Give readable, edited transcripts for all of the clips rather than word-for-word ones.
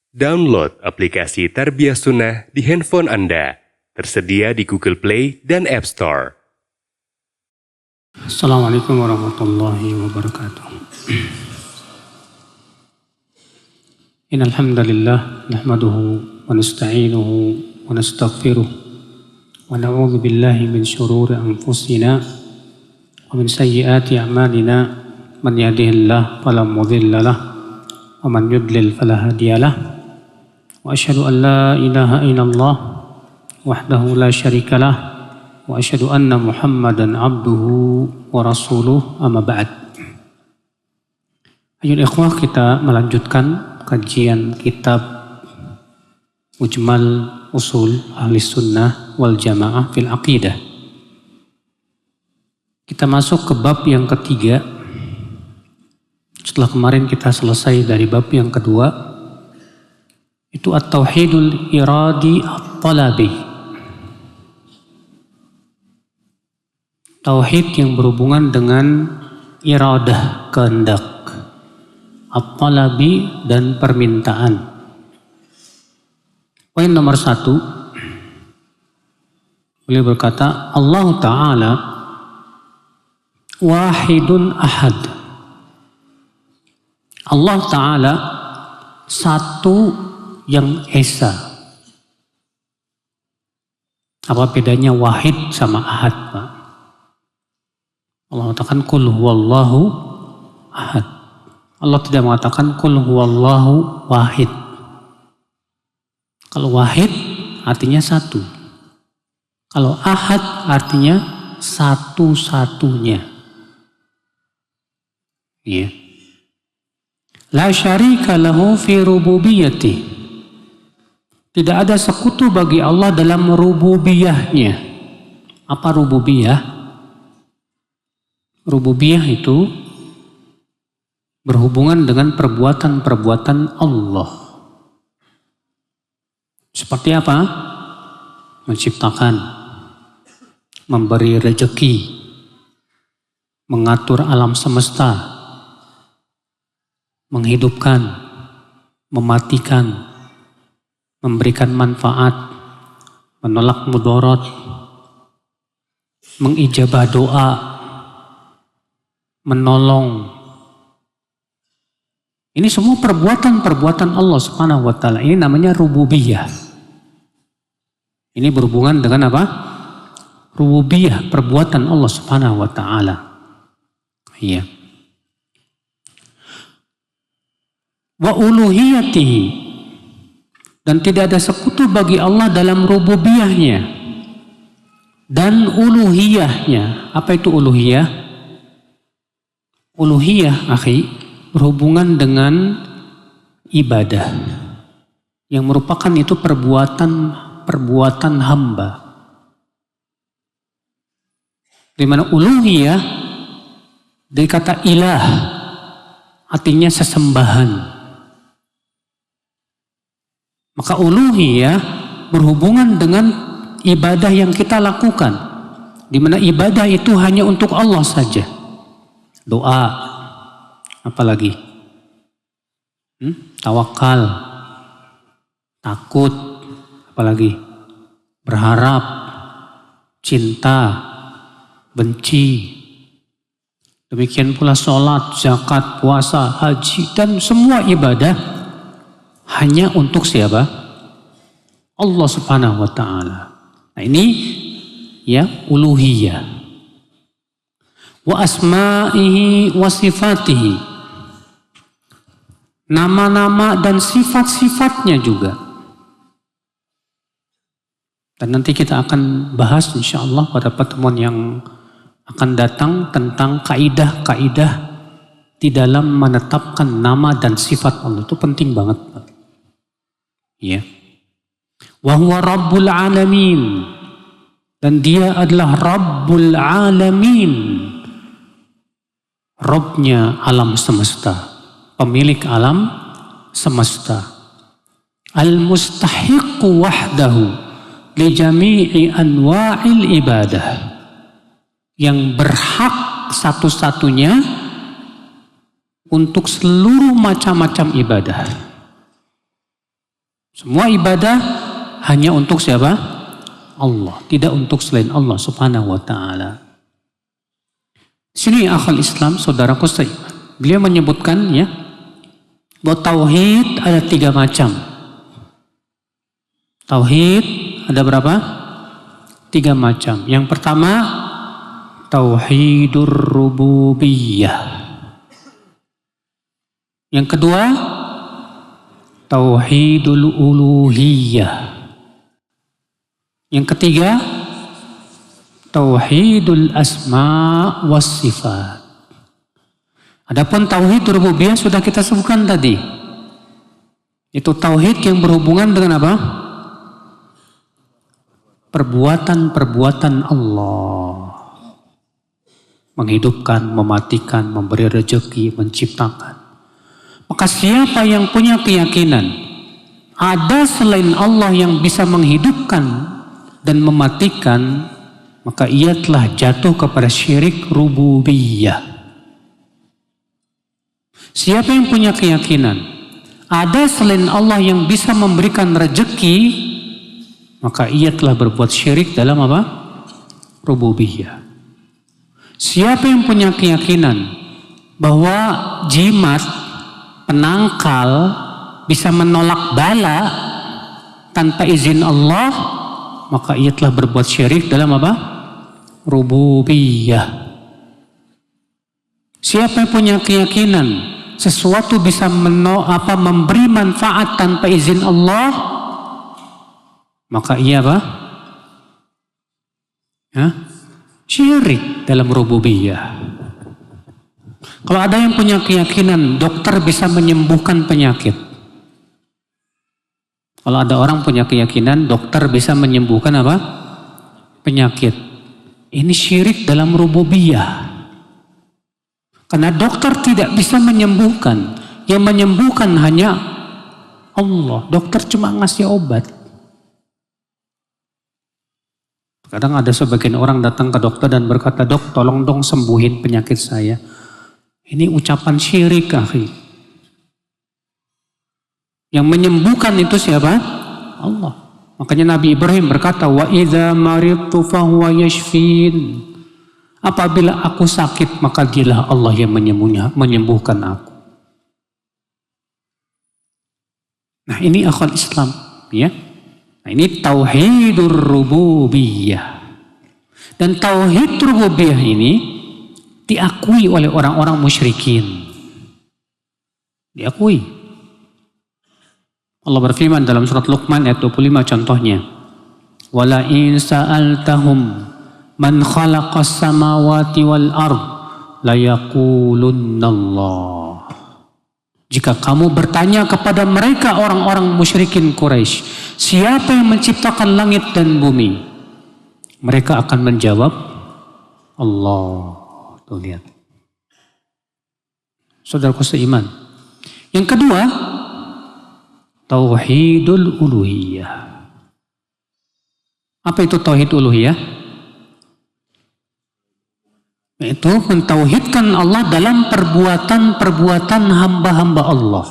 Download aplikasi Tarbiyah Sunnah di handphone Anda. Tersedia di Google Play dan App Store. Assalamualaikum warahmatullahi wabarakatuh. Innal hamdalillah nahmaduhu wa nasta'inuhu wa nastaghfiruh wa na'udzu billahi min shururi anfusina wa min sayyiati a'malina man yahdihillahu fala mudilla lahu wa man yudlil fala hadiya lahu. Wa asyhadu an la ilaha illallah wahdahu la syarika lah wa asyhadu anna Muhammadan abduhu wa rasuluh amma ba'd. Ayuhal ikhwah, kita melanjutkan kajian kitab Mujmal Usul Ahli Sunnah wal Jamaah fil Aqidah. Kita masuk ke bab yang ketiga. Setelah kemarin kita selesai dari bab yang kedua, itu at-tauhidul iradi at-talabi. Tauhid yang berhubungan dengan iradah, kehendak, at-talabi dan permintaan. Poin nomor 1, beliau berkata, Allah Ta'ala wahidun ahad. Allah Ta'ala satu yang esa. Apa bedanya wahid sama ahad, Pak? Allah mengatakan qul huwallahu ahad. Allah tidak mengatakan qul huwallahu wahid. Kalau wahid artinya satu. Kalau ahad artinya satu-satunya. Iya. La syarika lahu fi rububiyyati. Tidak ada sekutu bagi Allah dalam rububiyahnya. Apa rububiyah? Rububiyah itu berhubungan dengan perbuatan-perbuatan Allah. Seperti apa? Menciptakan, memberi rezeki, mengatur alam semesta, menghidupkan, mematikan, memberikan manfaat, menolak mudarat, mengijabah doa, menolong. Ini semua perbuatan-perbuatan Allah Subhanahu wa taala. Ini namanya rububiyah. Ini berhubungan dengan apa? Rububiyah, perbuatan Allah Subhanahu wa taala. Iya. Wa uluhiyatihi. Dan tidak ada sekutu bagi Allah dalam rububiyahnya dan uluhiyahnya. Apa itu uluhiyah? Uluhiyah, akhi, berhubungan dengan ibadah yang merupakan itu perbuatan hamba. Di mana uluhiyah dari kata ilah, artinya sesembahan. Maka uluhiyah berhubungan dengan ibadah yang kita lakukan. Di mana ibadah itu hanya untuk Allah saja. Doa, apalagi? Tawakal, takut, apalagi? Berharap, cinta, benci. Demikian pula sholat, zakat, puasa, haji, dan semua ibadah hanya untuk siapa? Allah Subhanahu wa taala. Nah, ini ya uluhiyah. Wa asma'ihi wa sifatihi. Nama-nama dan sifat-sifatnya juga. Dan nanti kita akan bahas insyaallah pada pertemuan yang akan datang tentang kaidah-kaidah di dalam menetapkan nama dan sifat Allah. Itu penting banget, Pak. Ya. Wa huwa rabbul alamin. Dan dia adalah rabbul alamin. Rabbnya alam semesta. Pemilik alam semesta. Al-mustahiqu wahdahu li jami'i anwa'il ibadah. Yang berhak satu-satunya untuk seluruh macam-macam ibadah. Semua ibadah hanya untuk siapa? Allah, tidak untuk selain Allah Subhanahu wa taala. Sini akhal Islam, saudaraku seiman. Beliau menyebutkan ya, bahwa tauhid ada 3 macam. Tauhid ada berapa? 3 macam. Yang pertama, tauhidur rububiyah. Yang kedua, tauhidul uluhiyah. Yang ketiga, tauhidul asma was sifat. Adapun tauhid rububiyah sudah kita sebutkan tadi. Itu tauhid yang berhubungan dengan apa? Perbuatan-perbuatan Allah. Menghidupkan, mematikan, memberi rezeki, menciptakan. Maka siapa yang punya keyakinan ada selain Allah yang bisa menghidupkan dan mematikan, maka ia telah jatuh kepada syirik rububiyah. Siapa yang punya keyakinan ada selain Allah yang bisa memberikan rezeki, maka ia telah berbuat syirik dalam apa? Rububiyah. Siapa yang punya keyakinan bahwa jimat, penangkal bisa menolak bala tanpa izin Allah, maka ia telah berbuat syirik dalam apa? Rububiyah. Siapa yang punya keyakinan sesuatu bisa memberi manfaat tanpa izin Allah, maka ia apa? Syirik dalam rububiyah. Kalau ada yang punya keyakinan dokter bisa menyembuhkan penyakit. Kalau ada orang punya keyakinan dokter bisa menyembuhkan apa? Penyakit. Ini syirik dalam rububiyah. Karena dokter tidak bisa menyembuhkan. Yang menyembuhkan hanya Allah. Dokter cuma ngasih obat. Kadang ada sebagian orang datang ke dokter dan berkata, "Dok, tolong dong sembuhin penyakit saya." Ini ucapan syirik, akhi. Yang menyembuhkan itu siapa? Allah. Makanya Nabi Ibrahim berkata, "Wa idza maridtu fahuwa yashfin." Apabila aku sakit, maka dialah Allah yang menyembuhkan aku. Nah, ini akhwat Islam, ya. Nah, ini tauhidur rububiyah. Dan tauhid rububiyah ini diakui oleh orang-orang musyrikin. Diakui. Allah berfirman dalam surat Luqman ayat 25 contohnya. Wala in sa'altahum man khalaqas samawati wal ard la yaqulunnallah. Jika kamu bertanya kepada mereka orang-orang musyrikin Quraisy, siapa yang menciptakan langit dan bumi? Mereka akan menjawab, Allah. Tuh lihat. Saudaraku seiman. Yang kedua, tauhidul uluhiyah. Apa itu tauhid uluhiyah? Itu mentauhidkan Allah dalam perbuatan-perbuatan hamba-hamba Allah.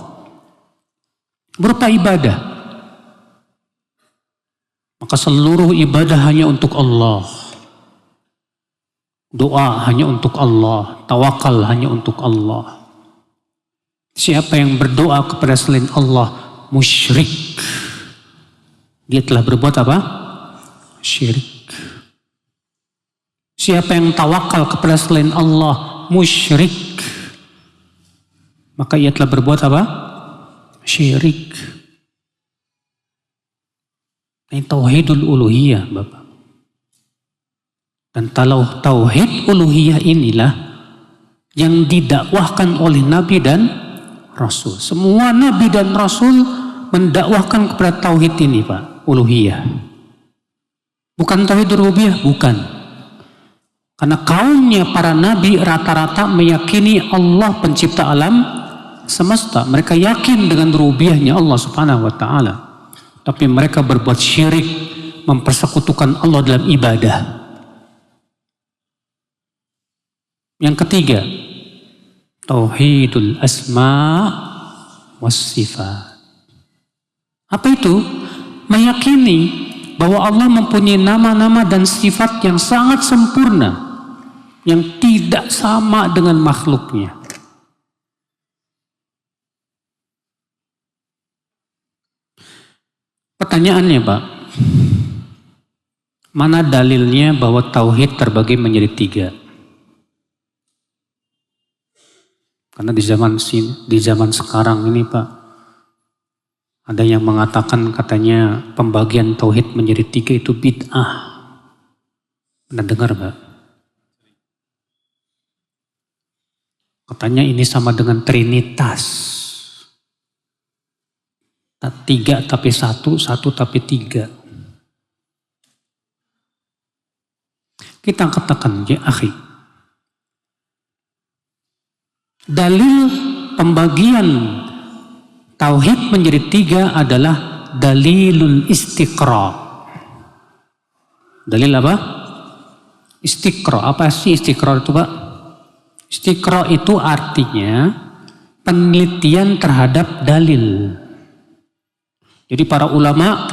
Berupa ibadah. Maka seluruh ibadah hanya untuk Allah. Doa hanya untuk Allah. Tawakal hanya untuk Allah. Siapa yang berdoa kepada selain Allah, musyrik. Dia telah berbuat apa? Syirik. Siapa yang tawakal kepada selain Allah, musyrik. Maka ia telah berbuat apa? Syirik. Ini tauhidul uluhiyah, Bapak. Dan tauhid uluhiyah inilah yang didakwahkan oleh Nabi dan Rasul. Semua Nabi dan Rasul mendakwahkan kepada tauhid ini, Pak, uluhiyah. Bukan tauhid rububiyah, bukan. Karena kaumnya para nabi rata-rata meyakini Allah pencipta alam semesta. Mereka yakin dengan rububiyahnya Allah Subhanahu wa taala. Tapi mereka berbuat syirik, mempersekutukan Allah dalam ibadah. Yang ketiga, tauhidul asma was sifat. Apa itu? Meyakini bahwa Allah mempunyai nama-nama dan sifat yang sangat sempurna, yang tidak sama dengan makhluknya. Pertanyaannya, Pak, mana dalilnya bahwa tauhid terbagi menjadi 3? Karena di zaman sekarang ini, Pak, ada yang mengatakan katanya pembagian tauhid menjadi 3 itu bid'ah. Pernah dengar, Pak? Katanya ini sama dengan trinitas. 3 tapi 1, 1 tapi 3. Kita katakan, ya akhi, dalil pembagian tauhid menjadi 3 adalah dalilul istiqra. Dalil apa? Istiqra. Apa sih istiqra itu, Pak? Istiqra itu artinya penelitian terhadap dalil. Jadi para ulama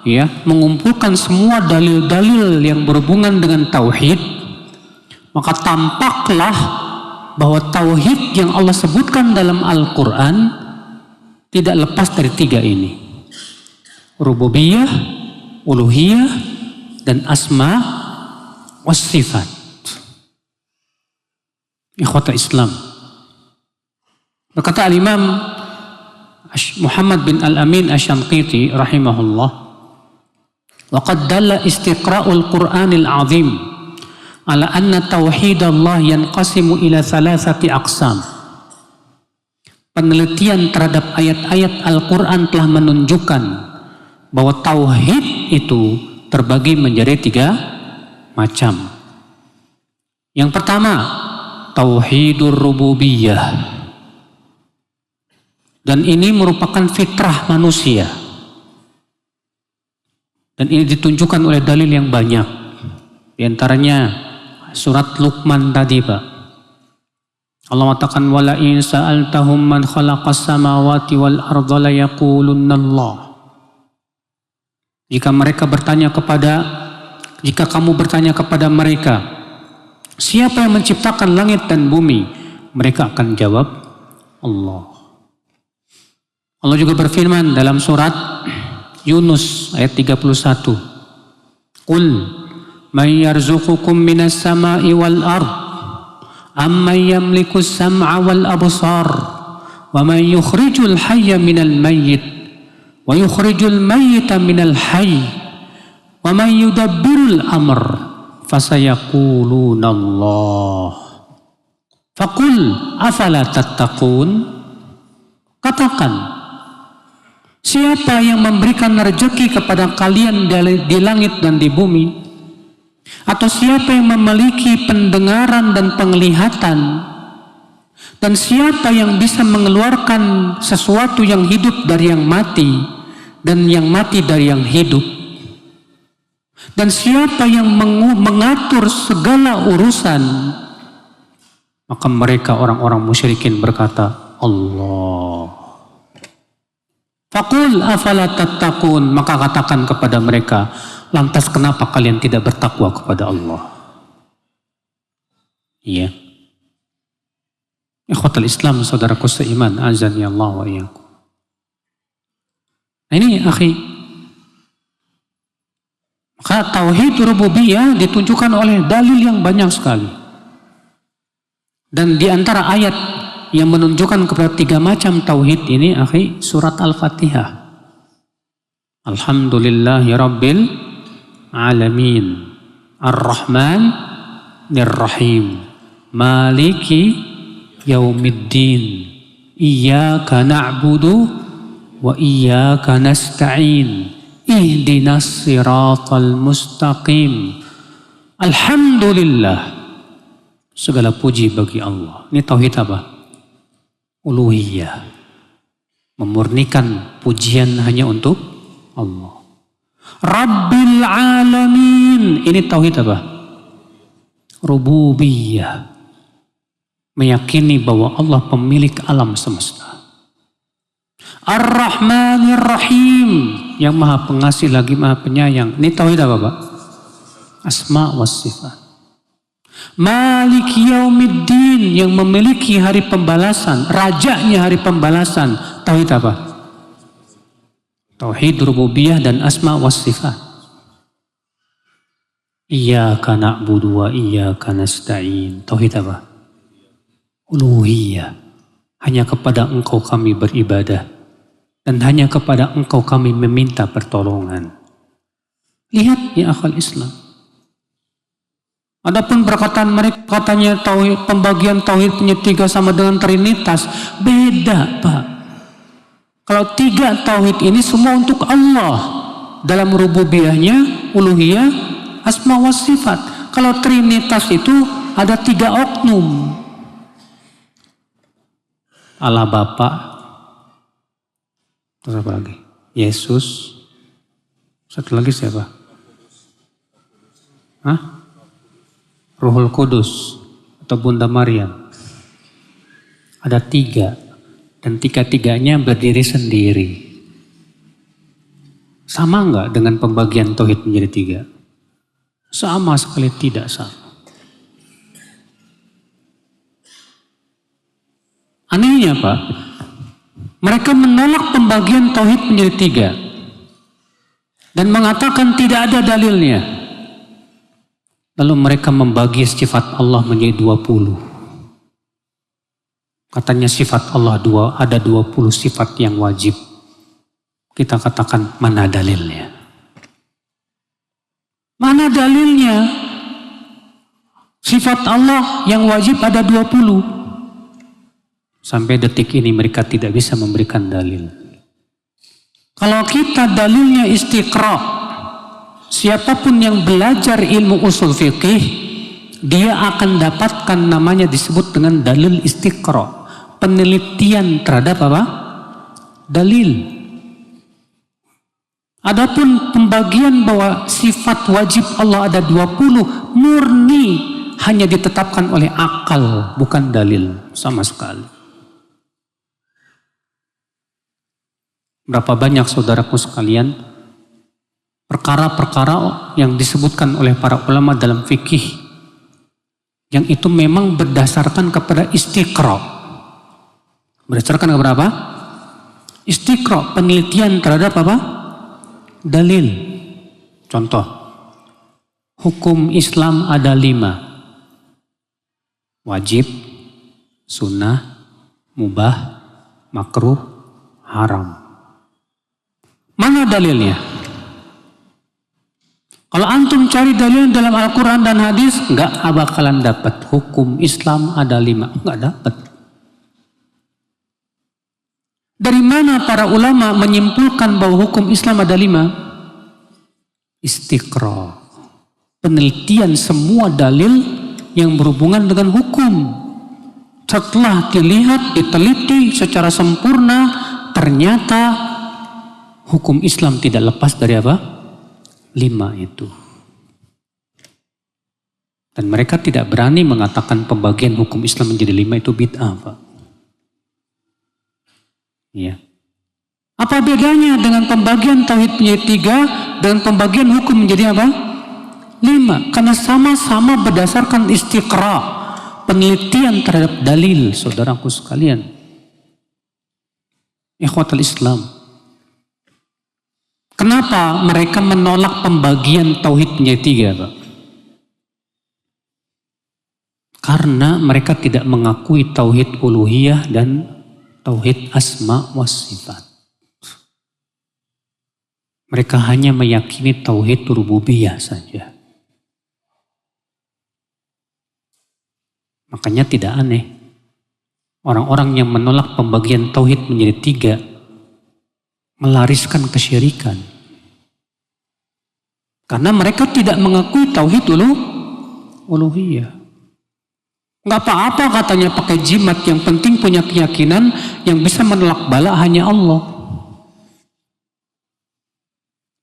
ya mengumpulkan semua dalil-dalil yang berhubungan dengan tauhid, maka tampaklah bahwa tauhid yang Allah sebutkan dalam Al-Quran tidak lepas dari 3 ini. Rububiyah, uluhiyah, dan asma was sifat. Ikhwata Islam. Berkata Al-Imam Muhammad bin Al-Amin Asy-Syamqiti rahimahullah, wa qad dalla istiqra'ul Qur'anil 'azim ala anna tauhidallah yanqasimu ila 3 aqsam. Penelitian terhadap ayat-ayat Al-Quran telah menunjukkan bahwa tauhid itu terbagi menjadi 3 macam. Yang pertama, tauhidur rububiyah. Dan ini merupakan fitrah manusia. Dan ini ditunjukkan oleh dalil yang banyak. Di antaranya surat Luqman tadi, Pak. Allah mengatakan wala in sa'altahum man khalaqas samawati wal arda la yaqulunna Allah. Jika kamu bertanya kepada mereka, siapa yang menciptakan langit dan bumi? Mereka akan jawab, Allah. Allah juga berfirman dalam surat Yunus ayat 31. Qul man yarzuqukum minas sama'i wal ard amman yamliku as-sam'a wal absar wa man yukhrijul hayya minal mayyit wa yukhrijul mayyita minal hayy wa man yudabbirul amr fasayaquluna Allah. Faqul afala tattaqun. Katakan, siapa yang memberikan rezeki kepada kalian di langit dan di bumi? Atau siapa yang memiliki pendengaran dan penglihatan? Dan siapa yang bisa mengeluarkan sesuatu yang hidup dari yang mati dan yang mati dari yang hidup? Dan siapa yang mengatur segala urusan? Maka mereka orang-orang musyrikin berkata, Allah. Faqul afala tattaqun, maka katakan kepada mereka, lantas kenapa kalian tidak bertakwa kepada Allah? Iya. Ikhwatul Islam, saudaraku seiman, azani Allah wa iyyakum. Nah ini akhi, maka tauhid rububiyah ditunjukkan oleh dalil yang banyak sekali. Dan di antara ayat yang menunjukkan kepada 3 macam tauhid ini, akhi, surat Al-Fatihah. Alhamdulillahi Rabbil Alamin, Ar-Rahman Nir-Rahim, Maliki Yaumiddin, Iyyaka na'budu wa iyyaka nasta'in, Ihdinas siratal mustaqim. Alhamdulillah, segala puji bagi Allah. Ini tauhid apa? Uluhiyah, memurnikan pujian hanya untuk Allah. Rabbil alamin, ini tauhid apa? Rububiyah, meyakini bahwa Allah pemilik alam semesta. Ar-Rahmanir Rahim, yang maha pengasih lagi maha penyayang. Ini tauhid apa, Pak? Asma wa sifat. Malik Yaumiddin, yang memiliki hari pembalasan, rajanya hari pembalasan. Tauhid apa? Tauhid rububiyah dan asma wa sifat. Iyyaka na'budu wa iyyaka nasta'in. Tauhid apa? Uluhiyah. Hanya kepada Engkau kami beribadah dan hanya kepada Engkau kami meminta pertolongan. Lihat ya akhwal Islam. Adapun perkataan mereka katanya tauhid, pembagian tauhid punya 3 sama dengan trinitas, beda, Pak. Kalau 3 tauhid ini semua untuk Allah dalam rububiyahnya, uluhiyah, asma wa sifat. Kalau trinitas itu ada 3 oknum. Allah Bapa, terus apa lagi? Yesus, satu lagi siapa? Hah? Ruhul Kudus atau Bunda Maryam. Ada 3 dan 3-3-nya berdiri sendiri. Sama enggak dengan pembagian tauhid menjadi 3? Sama sekali tidak sama. Anehnya Pak, mereka menolak pembagian tauhid menjadi 3 dan mengatakan tidak ada dalilnya. Lalu mereka membagi sifat Allah menjadi 20. Katanya sifat Allah ada 20 sifat yang wajib. Kita katakan mana dalilnya? Mana dalilnya? Sifat Allah yang wajib ada 20. Sampai detik ini mereka tidak bisa memberikan dalil. Kalau kita dalilnya istiqra, siapapun yang belajar ilmu usul fikih, dia akan dapatkan namanya disebut dengan dalil istiqra. Penelitian terhadap apa? Dalil. Adapun pembagian bahwa sifat wajib Allah ada 20, murni hanya ditetapkan oleh akal, bukan dalil sama sekali. Berapa banyak saudaraku sekalian perkara-perkara yang disebutkan oleh para ulama dalam fikih yang itu memang berdasarkan kepada istiqra. Berdasarkan kepada apa? Istiqra, penelitian terhadap apa? Dalil. Contoh, hukum Islam ada 5. Wajib, sunnah, mubah, makruh, haram. Mana dalilnya? Kalau antum cari dalil dalam Al-Quran dan hadis, enggak bakalan dapat. Hukum Islam ada 5, enggak dapat. Dari mana para ulama menyimpulkan bahwa hukum Islam ada 5? Istiqra, penelitian semua dalil yang berhubungan dengan hukum. Setelah dilihat, diteliti secara sempurna, ternyata hukum Islam tidak lepas dari apa? 5 itu. Dan mereka tidak berani mengatakan pembagian hukum Islam menjadi 5 itu bid'ah, Pak. Ya. Apa bedanya dengan pembagian tauhid menjadi 3 dengan pembagian hukum menjadi apa? 5. Karena sama-sama berdasarkan istiqra, penelitian terhadap dalil, saudaraku sekalian. Ikhwatul Islam. Kenapa mereka menolak pembagian tauhid menjadi 3, Pak? Karena mereka tidak mengakui tauhid uluhiyah dan tauhid asma wa sifat. Mereka hanya meyakini tauhid rububiyah saja. Makanya tidak aneh orang-orang yang menolak pembagian tauhid menjadi 3 melariskan kesyirikan. Karena mereka tidak mengakui tauhid uluhiyah. Enggak apa-apa katanya pakai jimat, yang penting punya keyakinan yang bisa menolak bala hanya Allah.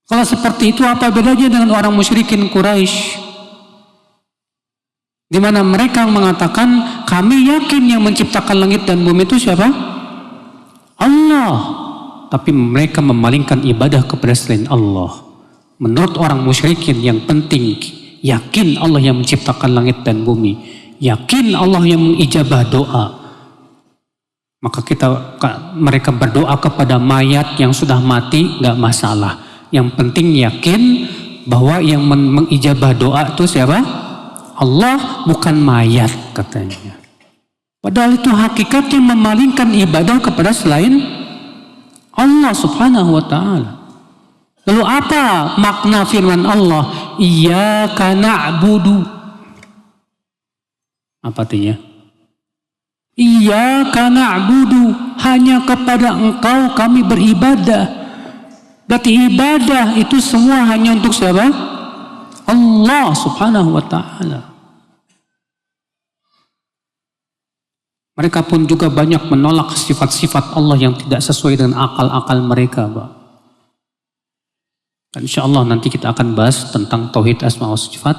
Kalau seperti itu apa bedanya dengan orang musyrikin Quraisy? Di mana mereka mengatakan kami yakin yang menciptakan langit dan bumi itu siapa? Allah. tapi mereka memalingkan ibadah kepada selain Allah. Menurut orang musyrikin yang penting yakin Allah yang menciptakan langit dan bumi, yakin Allah yang mengijabah doa. Maka mereka berdoa kepada mayat yang sudah mati, nggak masalah. Yang penting yakin bahwa yang mengijabah doa itu siapa? Allah, bukan mayat katanya. Padahal itu hakikatnya memalingkan ibadah kepada selain Allah subhanahu wa ta'ala. Lalu apa makna firman Allah? Iyyaka na'budu. Apa artinya? Iyyaka na'budu, hanya kepada Engkau kami beribadah. Berarti ibadah itu semua hanya untuk siapa? Allah subhanahu wa ta'ala. Mereka pun juga banyak menolak sifat-sifat Allah yang tidak sesuai dengan akal-akal mereka, Pak. Dan insya Allah nanti kita akan bahas tentang tauhid asma wa sifat,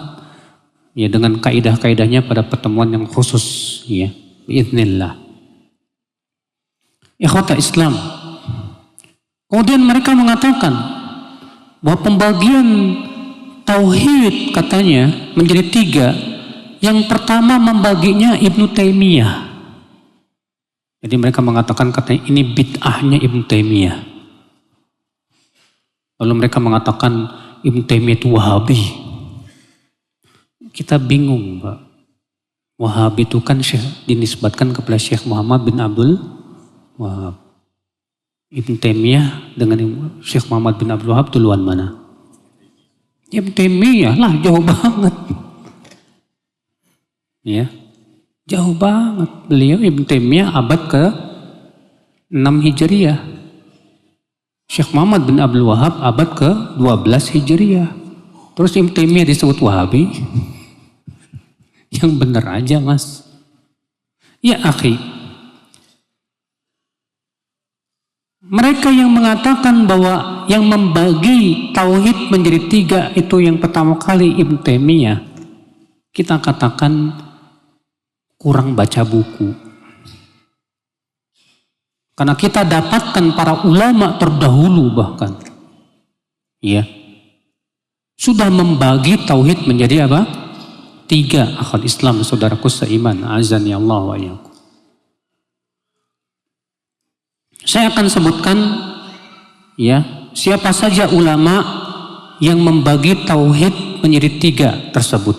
ya, dengan kaidah-kaidahnya pada pertemuan yang khusus, ya, biiznillah. Ikhwata Islam. Kemudian mereka mengatakan bahwa pembagian tauhid katanya menjadi 3. Yang pertama membaginya Ibnu Taimiyah. Jadi mereka mengatakan katanya ini bid'ahnya Ibnu Taimiyah. Lalu mereka mengatakan Ibnu Taimiyah itu Wahabi. Kita bingung, Pak. Wahabi itu kan dinisbatkan kepada Syekh Muhammad bin Abdul Wahab. Ibnu Taimiyah dengan Syekh Muhammad bin Abdul Wahab duluan mana? Ibnu Taimiyah lah, jauh banget. Ya. Jauh banget. Beliau Ibnu Taimiyah abad ke-6 Hijriah. Syekh Muhammad bin Abdul Wahab abad ke-12 Hijriah. Terus Ibnu Taimiyah disebut Wahabi? Yang benar aja, Mas. Ya akhi. Mereka yang mengatakan bahwa yang membagi tauhid menjadi 3 itu yang pertama kali Ibnu Taimiyah. Kita katakan kurang baca buku. Karena kita dapatkan para ulama terdahulu bahkan, ya, sudah membagi tauhid menjadi apa? 3. Akhul Islam, saudaraku seiman, azani Allah wa iyyakum. Saya akan sebutkan, ya, siapa saja ulama yang membagi tauhid menjadi 3 tersebut.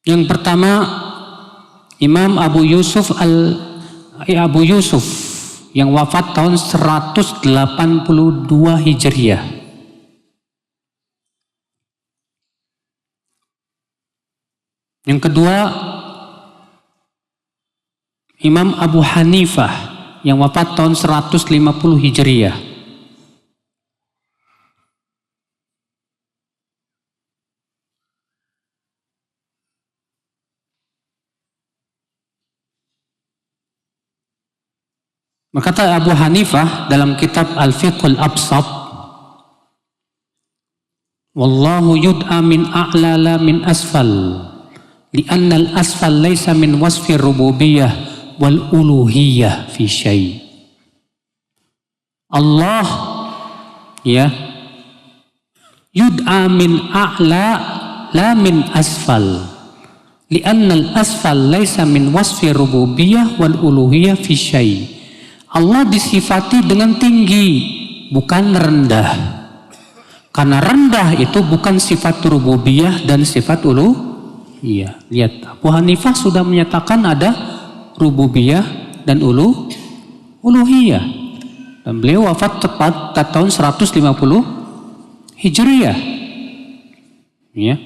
Yang pertama Imam Abu Yusuf yang wafat tahun 182 Hijriah. Yang kedua Imam Abu Hanifah yang wafat tahun 150 Hijriah. Berkata Abu Hanifah dalam kitab Al-Fiqhul Absat, wallahu yud'a min a'la la min asfal, li'anna al-asfal laysa min wasfi rububiyah wal uluhiyah fi syai'. Allah, ya, yud'a min a'la la min asfal, li'anna al-asfal laysa min wasfi rububiyah wal uluhiyah fi syai'. Allah disifati dengan tinggi, bukan rendah. Karena rendah itu bukan sifat rububiyah dan sifat uluhiyah. Lihat, Abu Hanifah sudah menyatakan ada rububiyah dan uluhiyah. Dan beliau wafat tepat tahun 150 Hijriah. Ya.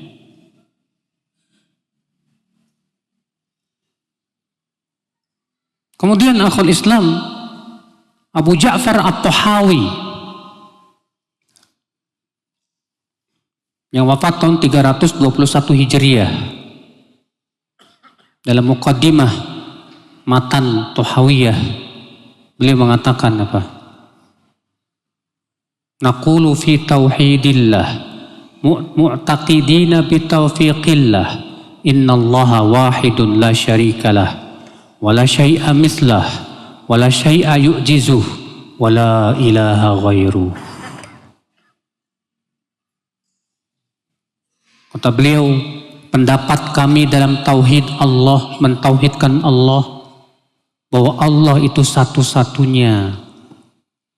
Kemudian akhul Islam Abu Ja'far At-Tahawi yang wafat tahun 321 Hijriah. Dalam muqaddimah Matan Tahawiyah beliau mengatakan apa? Naqulu fi tauhidillah mu'taqidina bi taufiqillah innallaha wahidun la syarikalah wa la syai'a mislah wala syai'a yu'jizuh wala ilaha ghairuh. Kata beliau, pendapat kami dalam tauhid Allah, mentauhidkan Allah, bahwa Allah itu satu-satunya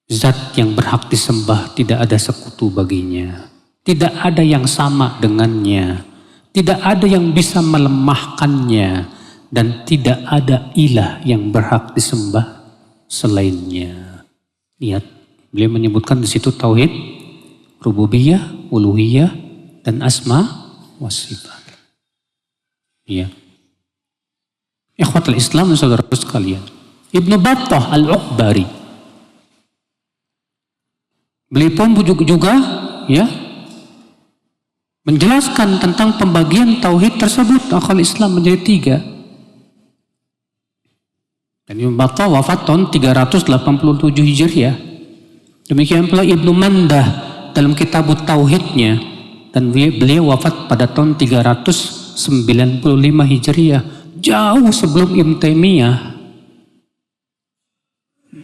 zat yang berhak disembah, tidak ada sekutu baginya. Tidak ada yang sama dengannya. Tidak ada yang bisa melemahkannya. Dan tidak ada ilah yang berhak disembah selainnya. Lihat, beliau menyebutkan di situ tauhid, rububiyah, uluhiyah, dan asma wa sifat. Ya. Ikhwatul Islam, saudara sekalian. Ibnu Battah Al-Uqbari, beliau pun juga ya menjelaskan tentang pembagian tauhid tersebut. Akal Islam menjadi 3. Dan Ibnu Battah wafat tahun 387 Hijriah. Demikian pula Ibnu Mandah dalam kitab Tauhidnya, dan beliau wafat pada tahun 395 Hijriah, jauh sebelum Ibnu Taimiyah.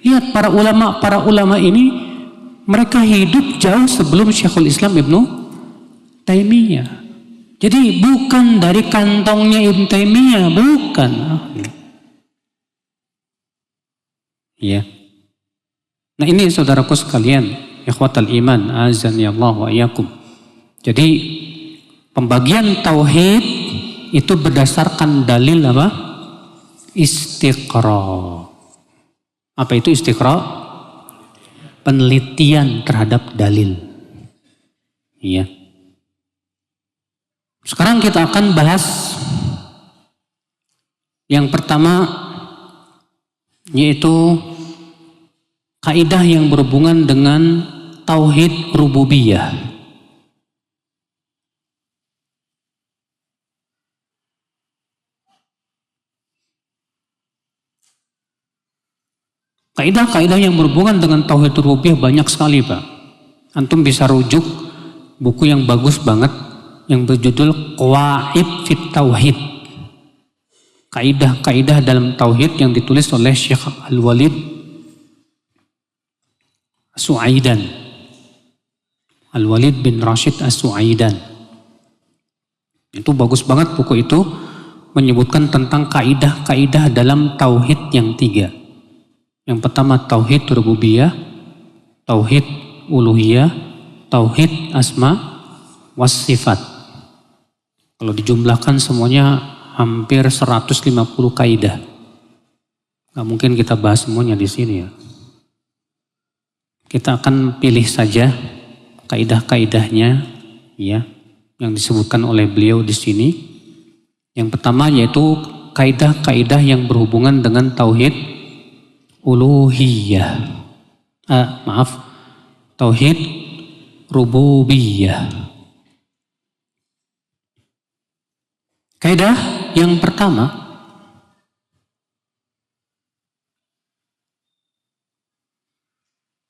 Lihat para ulama ini, mereka hidup jauh sebelum Syekhul Islam Ibnu Taimiyah. Jadi bukan dari kantongnya Ibnu Taimiyah, bukan. Ya. Nah ini saudaraku sekalian, ikhwatal iman, azani Allah wa iyyakum. Jadi pembagian tauhid itu berdasarkan dalil apa? Istiqra. Apa itu istiqra? Penelitian terhadap dalil. Iya. Sekarang kita akan bahas yang pertama, yaitu kaidah yang berhubungan dengan tauhid rububiyah. Kaidah-kaidah yang berhubungan dengan tauhid rububiyah banyak sekali, Pak. Antum bisa rujuk buku yang bagus banget yang berjudul Qawaid fit Tauhid. Kaidah-kaidah dalam tauhid yang ditulis oleh Syekh Al-Walid As-Su'aidan. Al-Walid bin Rashid As-Su'aidan. Itu bagus banget buku itu, menyebutkan tentang kaidah-kaidah dalam tauhid yang 3. Yang pertama tauhid rububiyah, tauhid uluhiyah, tauhid asma was sifat. Kalau dijumlahkan semuanya hampir 150 kaidah. Gak mungkin kita bahas semuanya di sini ya. Kita akan pilih saja kaidah-kaidahnya ya yang disebutkan oleh beliau di sini. Yang pertama yaitu kaidah-kaidah yang berhubungan dengan tauhid uluhiyah. Tauhid rububiyah. Kaidah yang pertama,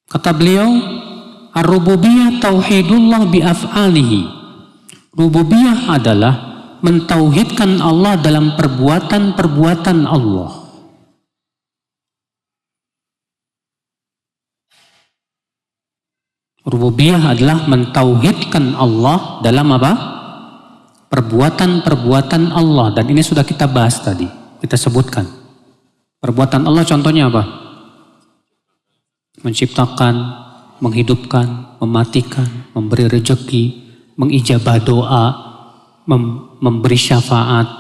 kata beliau, ar-rububiyah tauhidullah bi af'alihi. Rububiyah adalah mentauhidkan Allah dalam perbuatan-perbuatan Allah. Rububiyah adalah mentauhidkan Allah dalam apa? Perbuatan-perbuatan Allah. Dan ini sudah kita bahas tadi, kita sebutkan. Perbuatan Allah contohnya apa? Menciptakan, menghidupkan, mematikan, memberi rezeki, mengijabah doa, memberi syafaat,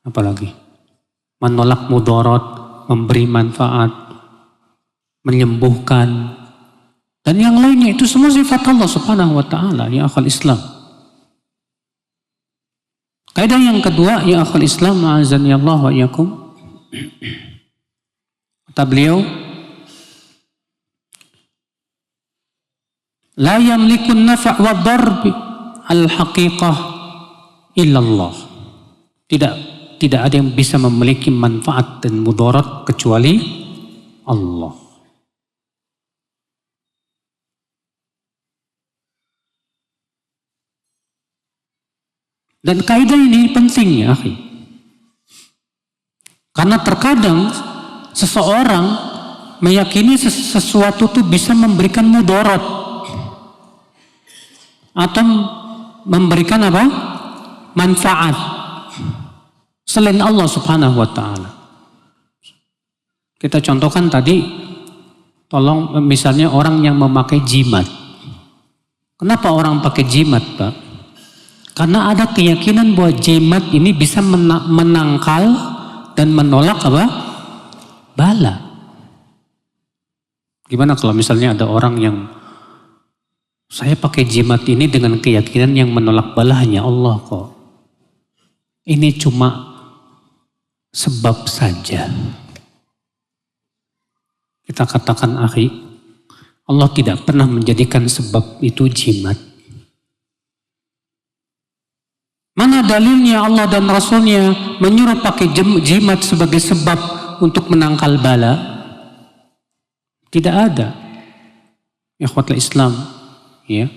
apalagi menolak mudarat, memberi manfaat, menyembuhkan, dan yang lainnya. Itu semua sifat Allah subhanahu wa ta'ala, ya akhal Islam. Kaidah yang kedua, ya akhal Islam, ma'azani Allah wa iyyakum. Kata beliau, la yamlikun nafa' wa darbi al-haqiqah illallah. Tidak ada yang bisa memiliki manfaat dan mudarat kecuali Allah. Dan kaidah ini penting ya akhi. Karena terkadang seseorang meyakini sesuatu itu bisa memberikan mudarat atau memberikan apa? Manfaat selain Allah Subhanahu wa taala. Kita contohkan tadi, tolong misalnya orang yang memakai jimat. Kenapa orang pakai jimat, Pak? Karena ada keyakinan bahwa jimat ini bisa menangkal dan menolak apa? Bala. Gimana kalau misalnya ada orang yang saya pakai jimat ini dengan keyakinan yang menolak bala hanya Allah kok. Ini cuma sebab saja. Kita katakan akhi, Allah tidak pernah menjadikan sebab itu jimat. Mana dalilnya Allah dan Rasulnya menyuruh pakai jimat sebagai sebab untuk menangkal bala? Tidak ada. Ikhwatul Islam, ya.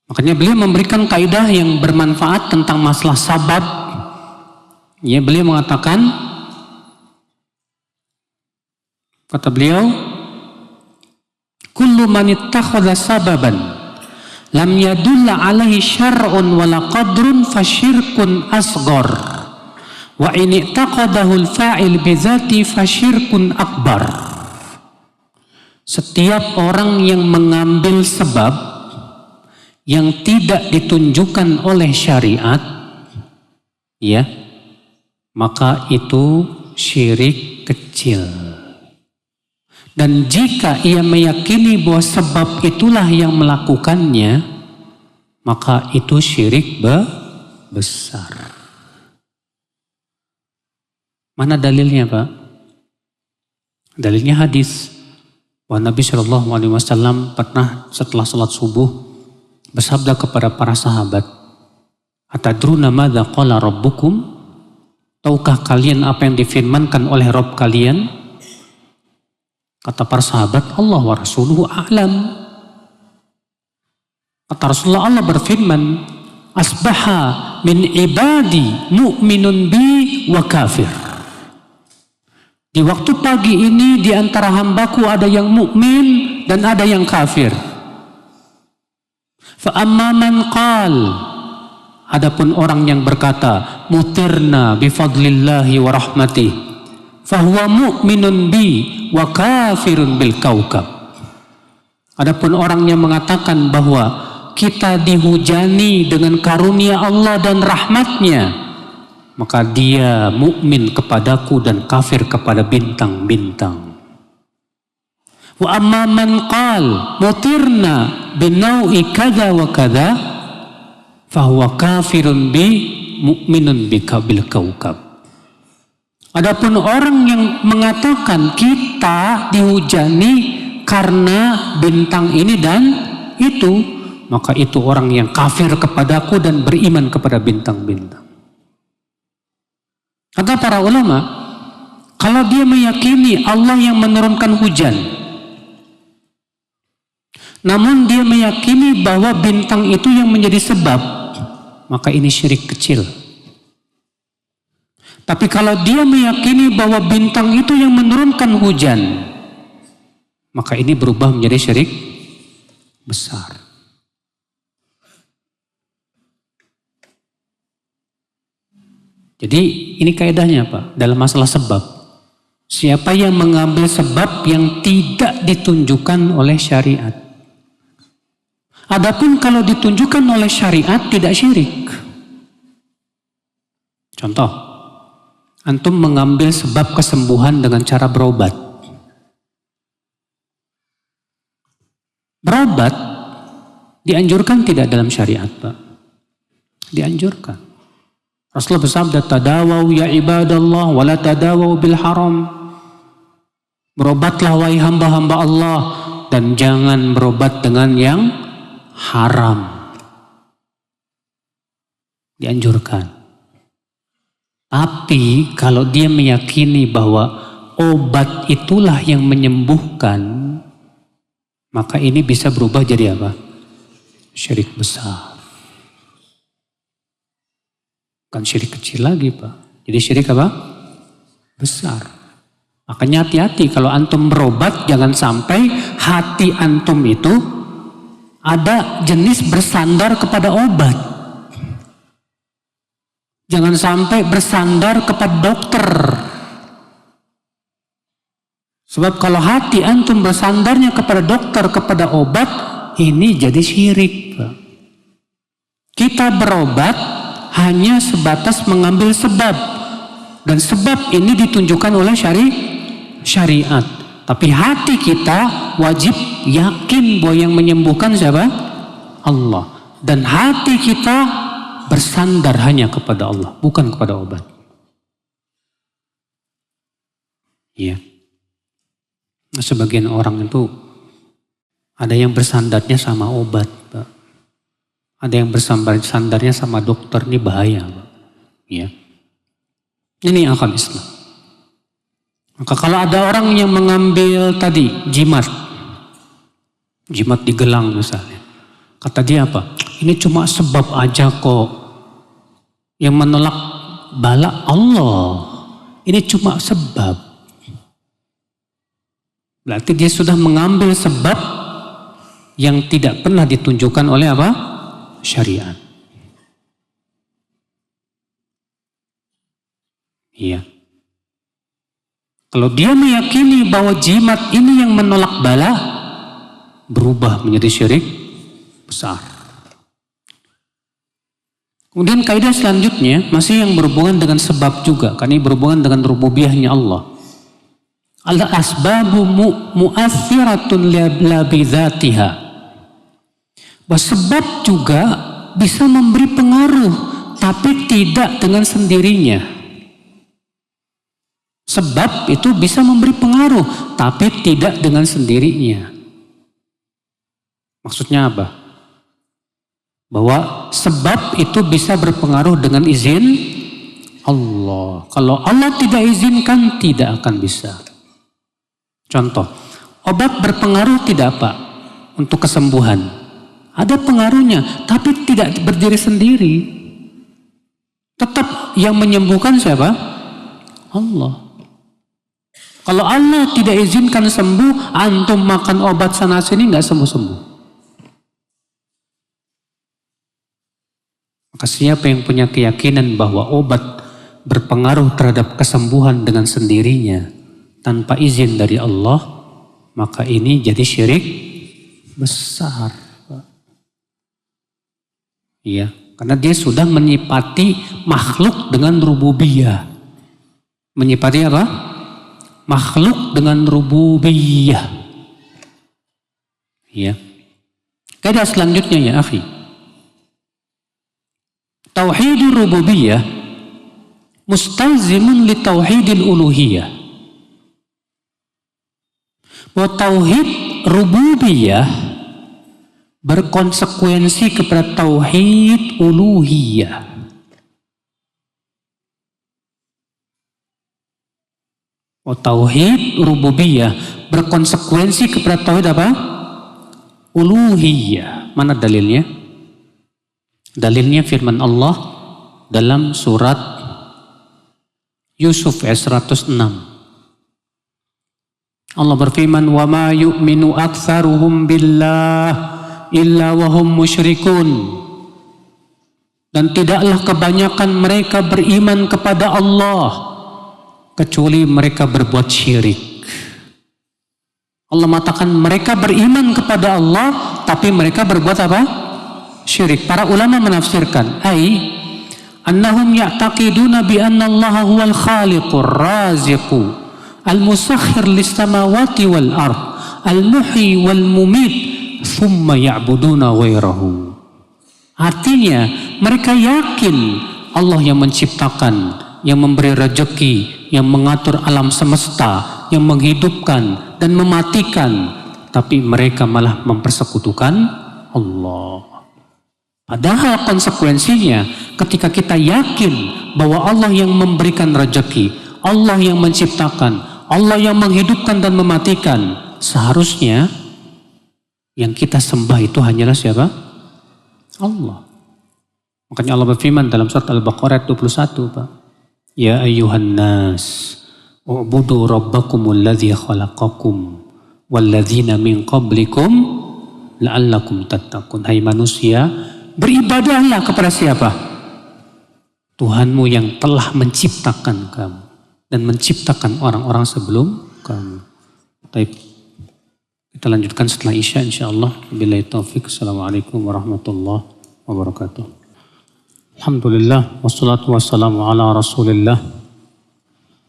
Makanya beliau memberikan kaidah yang bermanfaat tentang masalah sabab. Ya, beliau mengatakan, kata beliau, kullu man ittakhadha sababan lam yadulla alaihi syar'un wala qadrun fasyirkun asghar wa in i'taqadahu al-fa'il bidzati fasyirkun akbar. Setiap orang yang mengambil sebab yang tidak ditunjukkan oleh syariat, ya, maka itu syirik kecil. Dan jika ia meyakini bahwa sebab itulah yang melakukannya, maka itu syirik besar. Mana dalilnya, Pak? Dalilnya hadis. Wah, Nabi Shallallahu Alaihi Wasallam pernah setelah sholat subuh bersabda kepada para sahabat, "Atadruna madza qala rabbukum?" Tahukah kalian apa yang difirmankan oleh Rabb kalian? Kata para sahabat, Allah wa rasuluhu a'lam. Kata Rasulullah, Allah berfirman, asbaha min ibadi mu'minun bi wa kafir. Di waktu pagi ini di antara hambaku ada yang mukmin dan ada yang kafir. Fa amma man qal, adapun orang yang berkata mutirna bi fadlillahi wa rahmatih, fahuwa mu'minun bi wa kafirun bil kaukab. Adapun orang yang mengatakan bahwa kita dihujani dengan karunia Allah dan rahmatnya, maka dia mukmin kepadaku dan kafir kepada bintang-bintang. Wa amma man qal mutirna binau'i kadza wa kadza fahuwa kafirun bi mu'minun bi bil kaukab. Adapun orang yang mengatakan kita dihujani karena bintang ini dan itu, maka itu orang yang kafir kepadaku dan beriman kepada bintang-bintang. Kata para ulama, kalau dia meyakini Allah yang menurunkan hujan, namun dia meyakini bahwa bintang itu yang menjadi sebab, maka ini syirik kecil. Tapi kalau dia meyakini bahwa bintang itu yang menurunkan hujan, maka ini berubah menjadi syirik besar. Jadi ini kaidahnya Pak, dalam masalah sebab. Siapa yang mengambil sebab yang tidak ditunjukkan oleh syariat. Adapun kalau ditunjukkan oleh syariat tidak syirik. Contoh, antum mengambil sebab kesembuhan dengan cara berobat. Berobat dianjurkan tidak dalam syariat, Pak? Dianjurkan. Rasulullah bersabda, tadawaw ya ibadallah wala tadawaw bil haram. Berobatlah wahai hamba-hamba Allah dan jangan berobat dengan yang haram. Dianjurkan. Tapi kalau dia meyakini bahwa obat itulah yang menyembuhkan, maka ini bisa berubah jadi apa? Syirik besar. Bukan syirik kecil lagi Pak. Jadi syirik apa? Besar. Makanya hati-hati kalau antum berobat, jangan sampai hati antum itu ada jenis bersandar kepada obat. Jangan sampai bersandar kepada dokter. Sebab kalau hati antum bersandarnya kepada dokter, kepada obat, ini jadi syirik. Kita berobat hanya sebatas mengambil sebab. Dan sebab ini ditunjukkan oleh syariat. Tapi hati kita wajib yakin bahwa yang menyembuhkan siapa? Allah. Dan hati kita bersandar hanya kepada Allah, bukan kepada obat. Iya. Sebagian orang itu ada yang bersandarnya sama obat, Pak. Ada yang bersandarnya sama dokter, ini bahaya, Pak. Ya. Ini akal Islam. Maka kalau ada orang yang mengambil tadi jimat digelang misalnya, kata dia apa? Ini cuma sebab aja kok. Yang menolak bala Allah. Ini cuma sebab. Berarti dia sudah mengambil sebab yang tidak pernah ditunjukkan oleh apa? Syariat. Iya. Kalau dia meyakini bahwa jimat ini yang menolak bala, berubah menjadi syirik besar. Kemudian kaidah selanjutnya masih yang berhubungan dengan sebab juga, karena ini berhubungan dengan rububiyahnya Allah. Al-asbabu mu'athiratun la bidzatiha. Bahwa sebab juga bisa memberi pengaruh, tapi tidak dengan sendirinya. Sebab itu bisa memberi pengaruh, tapi tidak dengan sendirinya. Maksudnya apa? Bahwa sebab itu bisa berpengaruh dengan izin Allah. Kalau Allah tidak izinkan, tidak akan bisa. Contoh, obat berpengaruh tidak Pak untuk kesembuhan? Ada pengaruhnya, tapi tidak berdiri sendiri. Tetap yang menyembuhkan siapa? Allah. Kalau Allah tidak izinkan sembuh, antum makan obat sana sini nggak sembuh-sembuh. Maka siapa yang punya keyakinan bahwa obat berpengaruh terhadap kesembuhan dengan sendirinya, tanpa izin dari Allah, maka ini jadi syirik besar. Iya, karena dia sudah menyifati makhluk dengan rububiyah. Menyifati apa? Makhluk dengan rububiyah. Iya. Kaidah selanjutnya ya akhi. Tauhidur rububiyah mustalzimun li tauhidil uluhiyah. Bahwa tauhid rububiyah berkonsekuensi kepada tauhid uluhiyah. Bahwa tauhid rububiyah berkonsekuensi kepada tauhid apa? Uluhiyah. Mana dalilnya? Dalilnya firman Allah dalam surat Yusuf ayat 106. Allah berfirman, "Wa ma yu'minu aktsaruhum billah illa wa hum musyrikun." Dan tidaklah kebanyakan mereka beriman kepada Allah kecuali mereka berbuat syirik. Allah mengatakan mereka beriman kepada Allah tapi mereka berbuat apa? Syirik. Para ulama menafsirkan, annahum ya'taqiduna bi anna Allah huwal khaliqur raziqu al-musakhir lis-samawati wal ard al-muhyi wal mumit thumma ya'buduna ghairahu. Artinya mereka yakin Allah yang menciptakan, yang memberi rezeki, yang mengatur alam semesta, yang menghidupkan dan mematikan, tapi mereka malah mempersekutukan Allah. Padahal konsekuensinya ketika kita yakin bahwa Allah yang memberikan rezeki, Allah yang menciptakan, Allah yang menghidupkan dan mematikan, seharusnya yang kita sembah itu hanyalah siapa? Allah. Makanya Allah berfirman dalam surat Al-Baqarah 21, Pak. Ya ayyuhan nas, U'budu rabbakumul ladzi khalaqakum walladzina min qablikum la'allakum tattaqun. Hai manusia, beribadahlah kepada siapa? Tuhanmu yang telah menciptakan kamu dan menciptakan orang-orang sebelum kamu. Baik, kita lanjutkan setelah Isya insyaallah. Billahi taufik. Assalamualaikum warahmatullahi wabarakatuh. Alhamdulillah wassalatu wassalamu ala Rasulillah.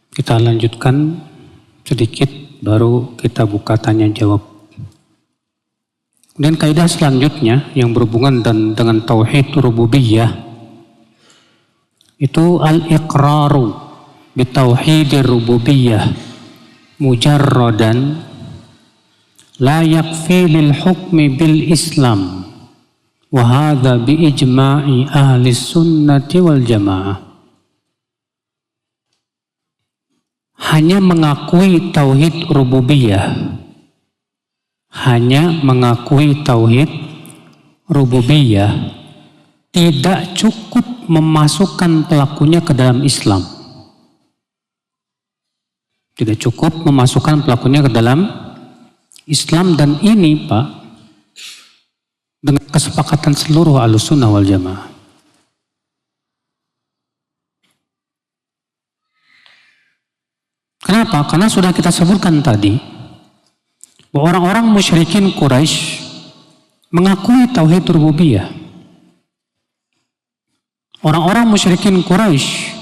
Kita lanjutkan sedikit, baru kita buka tanya jawab. Dan kaidah selanjutnya yang berhubungan dengan tauhid rububiyah itu al-iqraru bitauhidir rububiyah mujarradan la yakfi lil hukmi bil Islam wa hadha bi ijma'i ahli sunnati wal jamaah. Hanya mengakui tauhid rububiyah, hanya mengakui tauhid rububiyah tidak cukup memasukkan pelakunya ke dalam Islam. Tidak cukup memasukkan pelakunya ke dalam Islam, dan ini Pak dengan kesepakatan seluruh Ahlussunnah wal Jamaah. Kenapa? Karena sudah kita sebutkan tadi bahwa orang-orang musyrikin Quraisy mengakui tauhid rububiyah. Orang-orang musyrikin Quraisy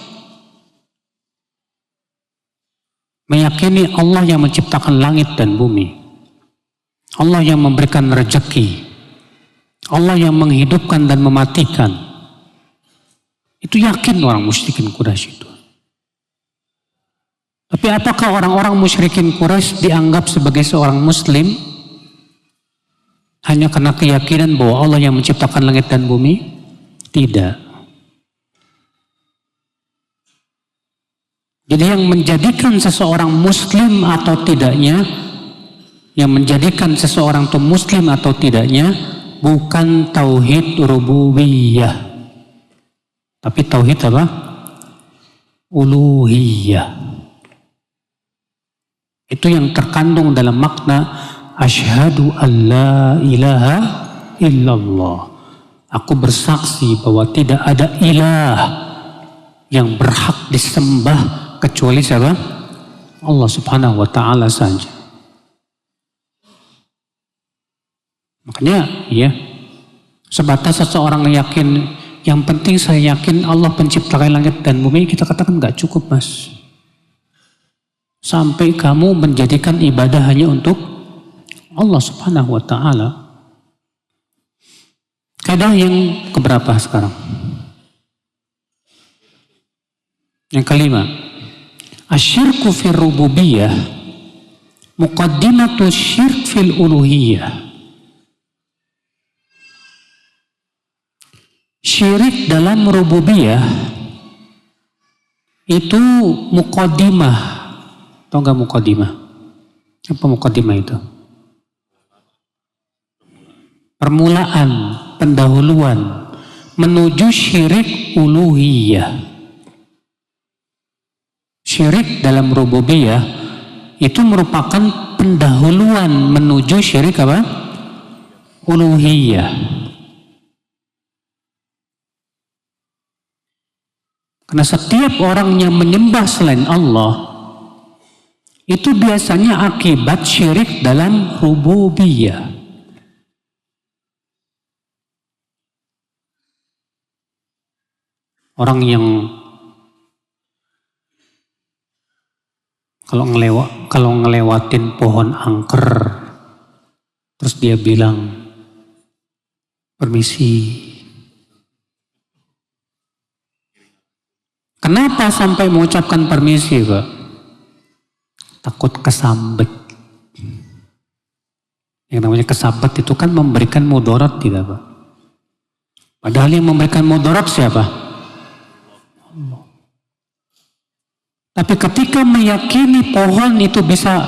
meyakini Allah yang menciptakan langit dan bumi, Allah yang memberikan rezeki, Allah yang menghidupkan dan mematikan. Itu yakin orang musyrikin Quraisy itu. Tapi apakah orang-orang musyrikin Quraisy dianggap sebagai seorang muslim hanya karena keyakinan bahwa Allah yang menciptakan langit dan bumi? Tidak. Jadi yang menjadikan seseorang muslim atau tidaknya, yang menjadikan seseorang itu muslim atau tidaknya bukan tauhid rububiyah, tapi tauhid apa? Uluhiyah. Itu yang terkandung dalam makna asyhadu an la ilaha illallah. Aku bersaksi bahwa tidak ada ilah yang berhak disembah kecuali siapa? Allah Subhanahu wa taala saja. Makanya ya, sebatas seseorang yakin, yang penting saya yakin Allah pencipta langit dan bumi, kita katakan nggak cukup, Mas. Sampai kamu menjadikan ibadah hanya untuk Allah Subhanahu wa taala. Kaidah yang keberapa sekarang? Yang kelima. Asyirku fil rububiyah muqaddimatu syirk fil uluhiyah. Syirik dalam rububiyah itu muqaddimah. Tahu nggak muqaddimah? Apa muqaddimah itu? Permulaan, pendahuluan menuju syirik uluhiyah. Syirik dalam rububiyah itu merupakan pendahuluan menuju syirik apa? Uluhiyah. Karena setiap orang yang menyembah selain Allah itu biasanya akibat syirik dalam rububiyah. Orang yang kalau ngelewatin pohon angker, terus dia bilang, permisi. Kenapa sampai mengucapkan permisi, Pak? Takut kesambet. Yang namanya kesambet itu kan memberikan mudarat, tidak Pak? Padahal yang memberikan mudarat siapa? Allah. Tapi ketika meyakini pohon itu bisa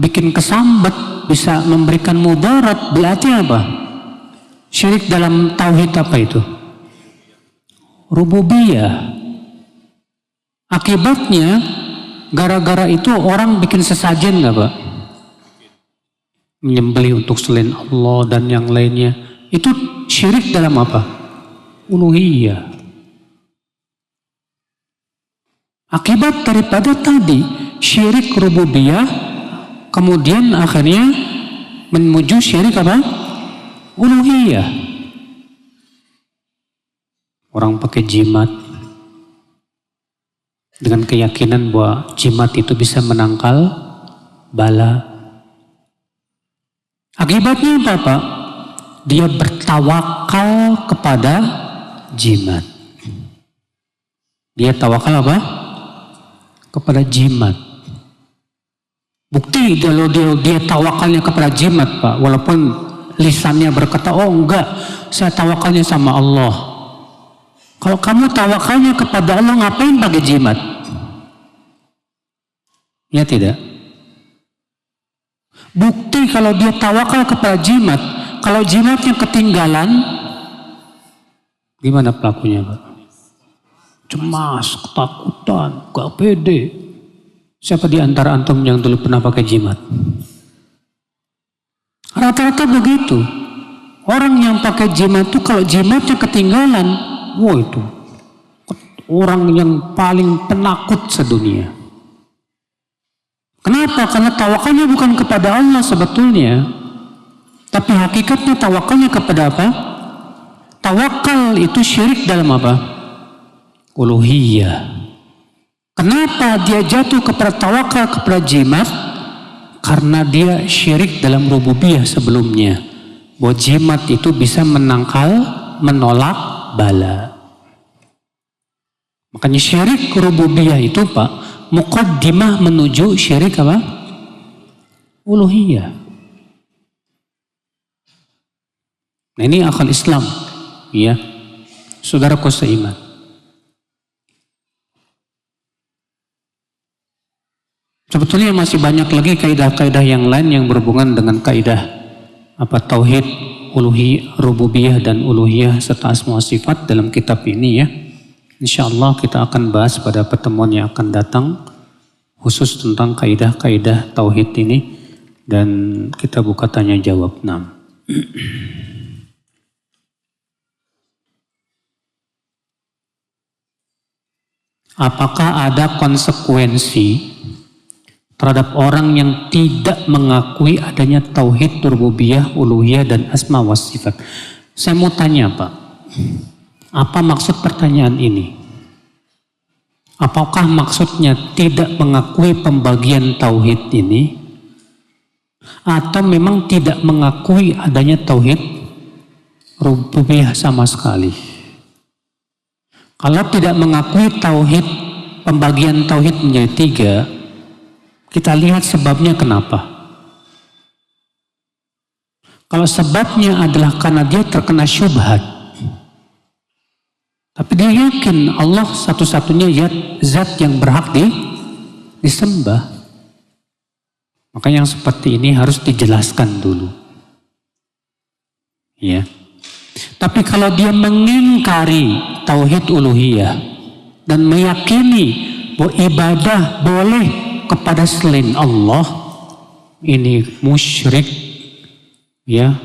bikin kesambet, bisa memberikan mudarat, berarti apa? Syirik dalam tauhid apa itu? Rububiyah. Akibatnya gara-gara itu orang bikin sesajen nggak Pak? Menyembelih untuk selain Allah dan yang lainnya. Itu syirik dalam apa? Uluhiyah. Akibat daripada tadi syirik rububiyah, kemudian akhirnya menuju syirik apa? Uluhiyah. Orang pakai jimat dengan keyakinan bahwa jimat itu bisa menangkal bala. Akibatnya apa Pak? Dia bertawakal kepada jimat. Dia tawakal apa? Kepada jimat. Bukti kalau dia tawakalnya kepada jimat Pak, walaupun lisannya berkata, oh enggak, saya tawakalnya sama Allah. Kalau kamu tawakalnya kepada Allah, ngapain pakai jimat? Ya tidak? Bukti kalau dia tawakal kepada jimat, kalau jimatnya ketinggalan, gimana pelakunya Pak? Cemas, ketakutan, gak pede. Siapa di antara antum yang dulu pernah pakai jimat? Rata-rata begitu. Orang yang pakai jimat itu kalau jimatnya ketinggalan, wah itu orang yang paling penakut sedunia. Kenapa? Karena tawakalnya bukan kepada Allah sebetulnya. Tapi hakikatnya tawakalnya kepada apa? Tawakal itu syirik dalam apa? Uluhiyah. Kenapa dia jatuh kepada tawakal kepada jimat? Karena dia syirik dalam rububiyah sebelumnya. Bahwa jimat itu bisa menangkal, menolak bala. Makanya syirik rububiyah itu Pak, muqaddimah menuju syirik apa? Uluhiyah. Nah ini akal Islam. Ya, saudaraku seiman. Sebetulnya masih banyak lagi kaidah-kaidah yang lain yang berhubungan dengan kaidah apa tauhid, rububiyah dan uluhiyah serta asma wa sifat dalam kitab ini ya. Insyaallah kita akan bahas pada pertemuan yang akan datang khusus tentang kaidah-kaidah tauhid ini dan kita buka tanya jawab 6. Apakah ada konsekuensi terhadap orang yang tidak mengakui adanya tauhid, rububiyah, uluhiyah dan asma wa sifat? Saya mau tanya Pak, apa maksud pertanyaan ini? Apakah maksudnya tidak mengakui pembagian tauhid ini? Atau memang tidak mengakui adanya tauhid, rububiyah sama sekali? Kalau tidak mengakui tauhid, pembagian tauhid menjadi 3, kita lihat sebabnya kenapa. Kalau sebabnya adalah karena dia terkena syubhat, tapi dia yakin Allah satu-satunya zat yang berhak disembah, maka yang seperti ini harus dijelaskan dulu. Ya. Tapi kalau dia mengingkari tauhid uluhiyah dan meyakini bahwa ibadah boleh kepada selain Allah, ini musyrik ya,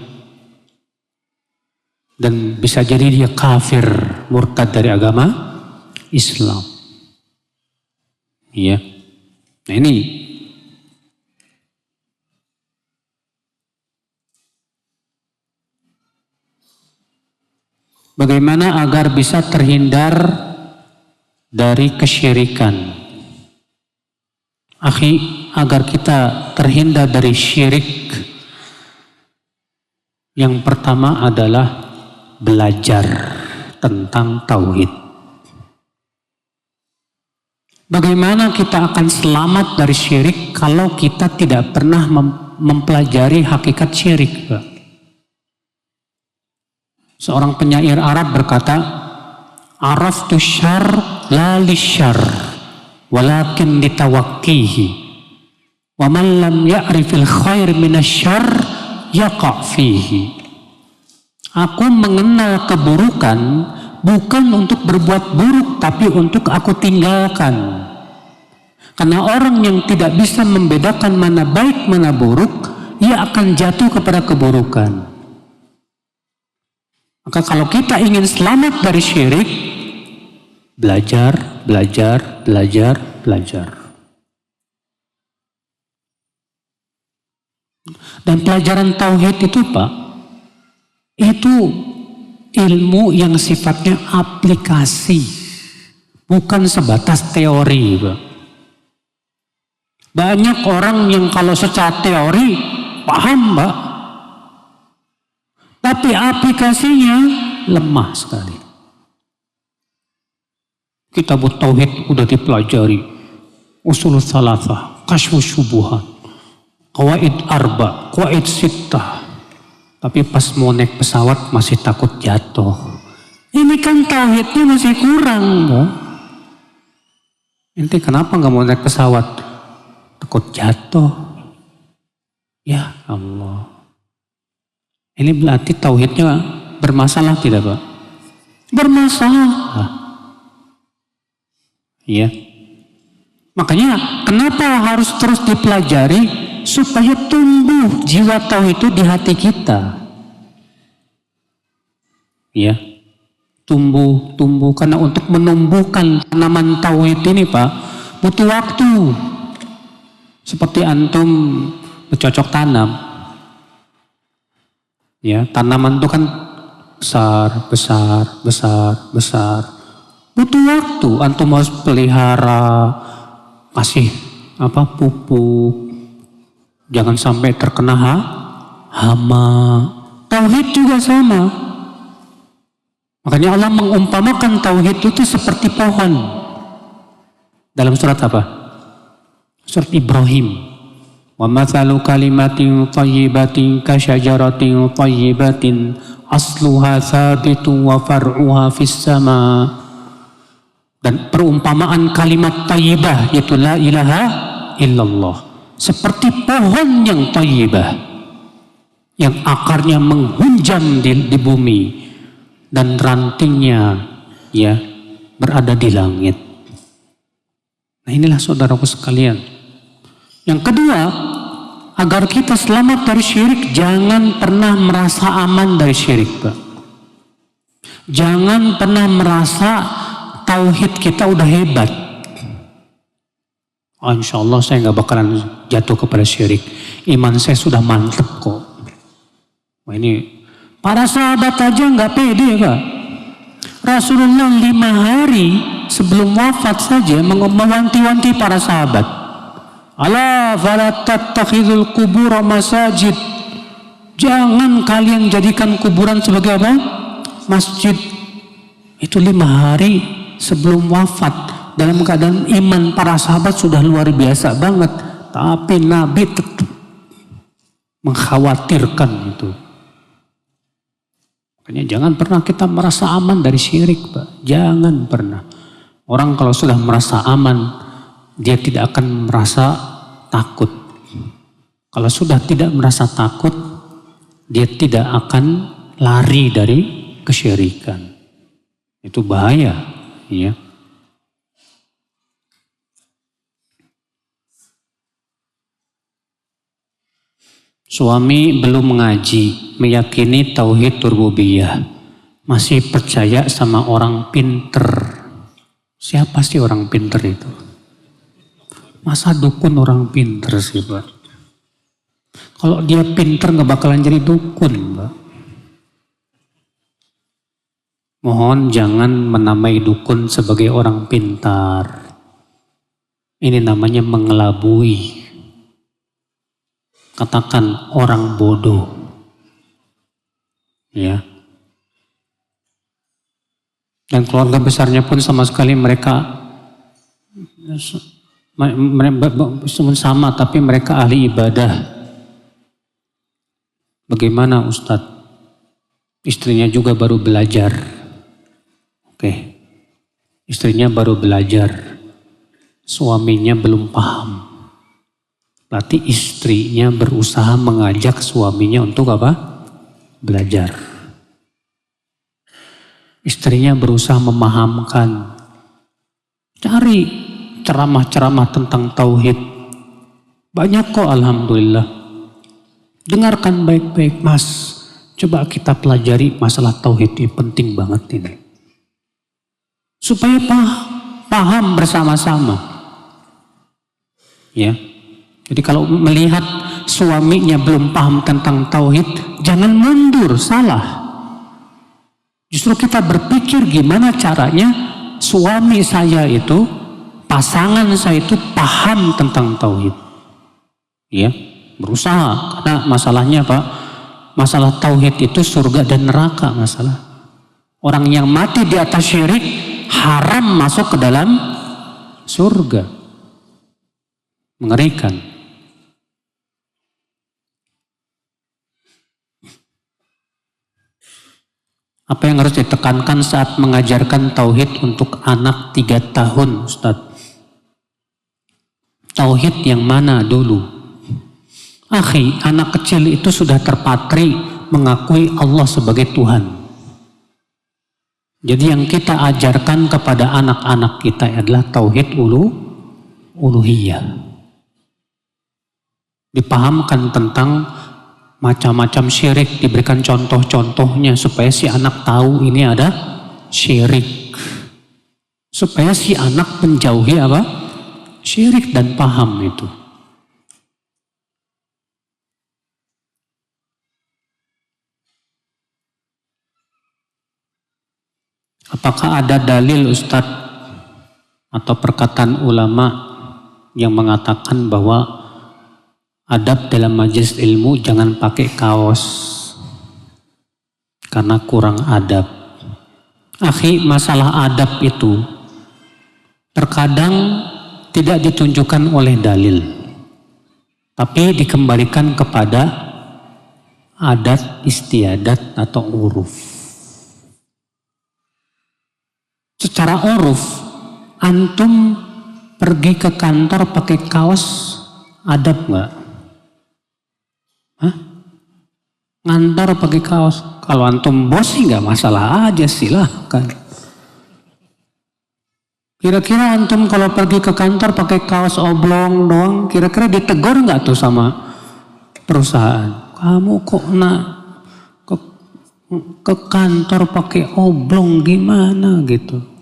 dan bisa jadi dia kafir, murtad dari agama Islam ya. Nah ini bagaimana agar bisa terhindar dari kesyirikan? Akhi, agar kita terhindar dari syirik, yang pertama adalah belajar tentang tauhid. Bagaimana kita akan selamat dari syirik kalau kita tidak pernah mempelajari hakikat syirik, Pak? Seorang penyair Arab berkata, "Araftu syarr la lisyarr, walakin ditawakkihi, wa man lam ya'rifil khair minasyarr yaqa' fihi." Aku mengenal keburukan bukan untuk berbuat buruk, tapi untuk aku tinggalkan. Karena orang yang tidak bisa membedakan mana baik mana buruk, ia akan jatuh kepada keburukan. Maka kalau kita ingin selamat dari syirik, belajar, belajar, belajar, belajar. Dan pelajaran tauhid itu Pak, itu ilmu yang sifatnya aplikasi, bukan sebatas teori Pak. Banyak orang yang kalau secara teori paham Pak, tapi aplikasinya lemah sekali. Kitab tauhid udah dipelajari, usul salasah, kasyfus syubuhat, qawaid arba, qawaid sittah, tapi pas mau naik pesawat masih takut jatuh. Ini kan tauhidnya masih kurang Pak. Ente kenapa nggak mau naik pesawat? Takut jatuh. Ya Allah. Ini berarti tauhidnya bermasalah tidak Pak? Bermasalah. Ya. Makanya kenapa harus terus dipelajari supaya tumbuh jiwa tauhid itu di hati kita. Ya. Tumbuh karena untuk menumbuhkan tanaman tauhid ini Pak butuh waktu. Seperti antum bercocok tanam. Ya, tanaman itu kan besar. Butuh waktu, antum harus pelihara, kasih pupuk. Jangan sampai terkena hama. Tauhid juga sama. Makanya Allah mengumpamakan tauhid itu seperti pohon. Dalam surat apa? Surat Ibrahim. Wa mathalu kalimatin thayyibatin kasyajaratin thayyibatin asluha thabitun wa far'uha fis sama. Dan perumpamaan kalimat thayyibah yaitu la ilaha illallah seperti pohon yang thayyibah yang akarnya menghunjam di bumi dan rantingnya ya berada di langit. Nah inilah saudaraku sekalian. Yang kedua, agar kita selamat dari syirik, jangan pernah merasa aman dari syirik Pak. Jangan pernah merasa tauhid kita udah hebat. Oh, insya Allah saya nggak bakalan jatuh kepada syirik. Iman saya sudah mantep kok. Wah ini para sahabat aja nggak pede Pak. Rasulullah 5 hari sebelum wafat saja mewanti-wanti para sahabat. Ala fala tattakhidul qubur masajid. Jangan kalian jadikan kuburan sebagai apa? Masjid. Itu 5 hari sebelum wafat. Dalam keadaan iman para sahabat sudah luar biasa banget. Tapi Nabi tetap mengkhawatirkan itu. Makanya jangan pernah kita merasa aman dari syirik Pak. Jangan pernah. Orang kalau sudah merasa aman, dia tidak akan merasa takut. Kalau sudah tidak merasa takut, dia tidak akan lari dari kesyirikan. Itu bahaya, ya. Suami belum mengaji, meyakini tauhid rububiyah, masih percaya sama orang pinter. Siapa sih orang pinter itu? Masa dukun orang pinter sih Pak? Kalau dia pinter gak bakalan jadi dukun Pak. Mohon jangan menamai dukun sebagai orang pintar. Ini namanya mengelabui. Katakan orang bodoh. Ya. Dan keluarga besarnya pun sama sekali mereka sama, tapi mereka ahli ibadah. Bagaimana Ustadz? Istrinya juga baru belajar. Oke. Istrinya baru belajar. Suaminya belum paham. Berarti istrinya berusaha mengajak suaminya untuk apa? Belajar. Istrinya berusaha memahamkan. Cari ceramah-ceramah tentang tauhid. Banyak kok, alhamdulillah. Dengarkan baik-baik, Mas. Coba kita pelajari masalah tauhid ini, penting banget ini. Supaya paham bersama-sama. Ya. Jadi kalau melihat suaminya belum paham tentang tauhid, jangan mundur, salah. Justru kita berpikir gimana caranya suami saya itu, pasangan saya itu paham tentang tauhid. Ya, berusaha. Karena masalahnya apa? Masalah tauhid itu surga dan neraka masalah. Orang yang mati di atas syirik haram masuk ke dalam surga. Mengerikan. Apa yang harus ditekankan saat mengajarkan tauhid untuk anak 3 tahun, Ustaz? Tauhid yang mana dulu? Akhi, anak kecil itu sudah terpatri mengakui Allah sebagai Tuhan. Jadi yang kita ajarkan kepada anak-anak kita adalah tauhid uluhiyah. Dipahamkan tentang macam-macam syirik, diberikan contoh-contohnya supaya si anak tahu ini ada syirik. Supaya si anak menjauhi apa? Syirik dan paham itu. Apakah ada dalil Ustadz atau perkataan ulama yang mengatakan bahwa adab dalam majelis ilmu jangan pakai kaos karena kurang adab? Akhi, masalah adab itu terkadang tidak ditunjukkan oleh dalil, tapi dikembalikan kepada adat istiadat atau uruf. Secara uruf, antum pergi ke kantor pakai kaos, adab nggak? Hah? Ngantor pakai kaos. Kalau antum bos sih nggak masalah aja, silahkan. Kira-kira antum kalau pergi ke kantor pakai kaos oblong doang, kira-kira ditegur nggak tuh sama perusahaan? Kamu kok ke kantor pakai oblong gimana gitu?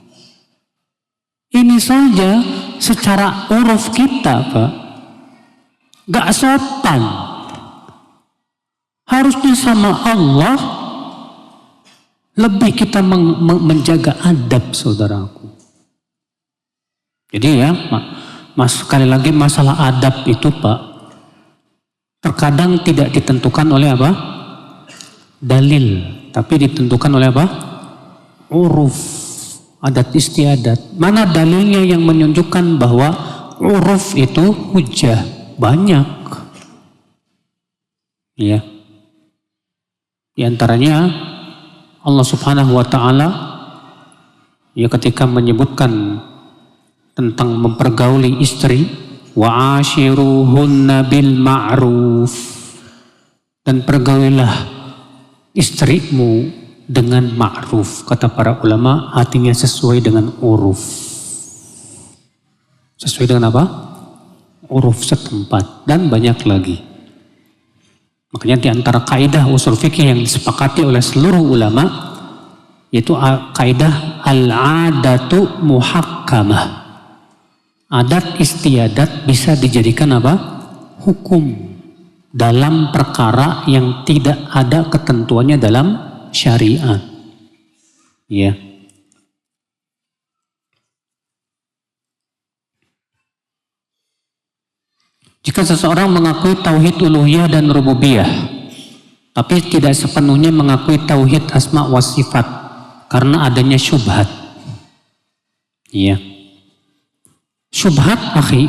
Ini saja secara uruf kita, Pak, gak sopan. Harusnya sama Allah lebih kita menjaga adab, saudaraku. Jadi ya, sekali lagi masalah adab itu, Pak, terkadang tidak ditentukan oleh apa? Dalil, tapi ditentukan oleh apa? Uruf. Adat istiadat. Mana dalilnya yang menunjukkan bahwa uruf itu hujah? Banyak. Ya. Di antaranya Allah Subhanahu wa taala ya ketika menyebutkan tentang mempergauli istri, wa ashiruhunna bil ma'ruf, dan pergaulilah istrimu dengan ma'ruf. Kata para ulama, artinya sesuai dengan uruf. Sesuai dengan apa? Uruf setempat. Dan banyak lagi. Makanya di antara kaidah usul fikih yang disepakati oleh seluruh ulama, yaitu kaidah al-adatu muhakkamah. Adat istiadat bisa dijadikan apa? Hukum. Dalam perkara yang tidak ada ketentuannya dalam syariat. Ya. Jika seseorang mengakui tauhid uluhiyah dan rububiyah, tapi tidak sepenuhnya mengakui tauhid asma wa sifat karena adanya syubhat. Ya. Syubhat, akhi,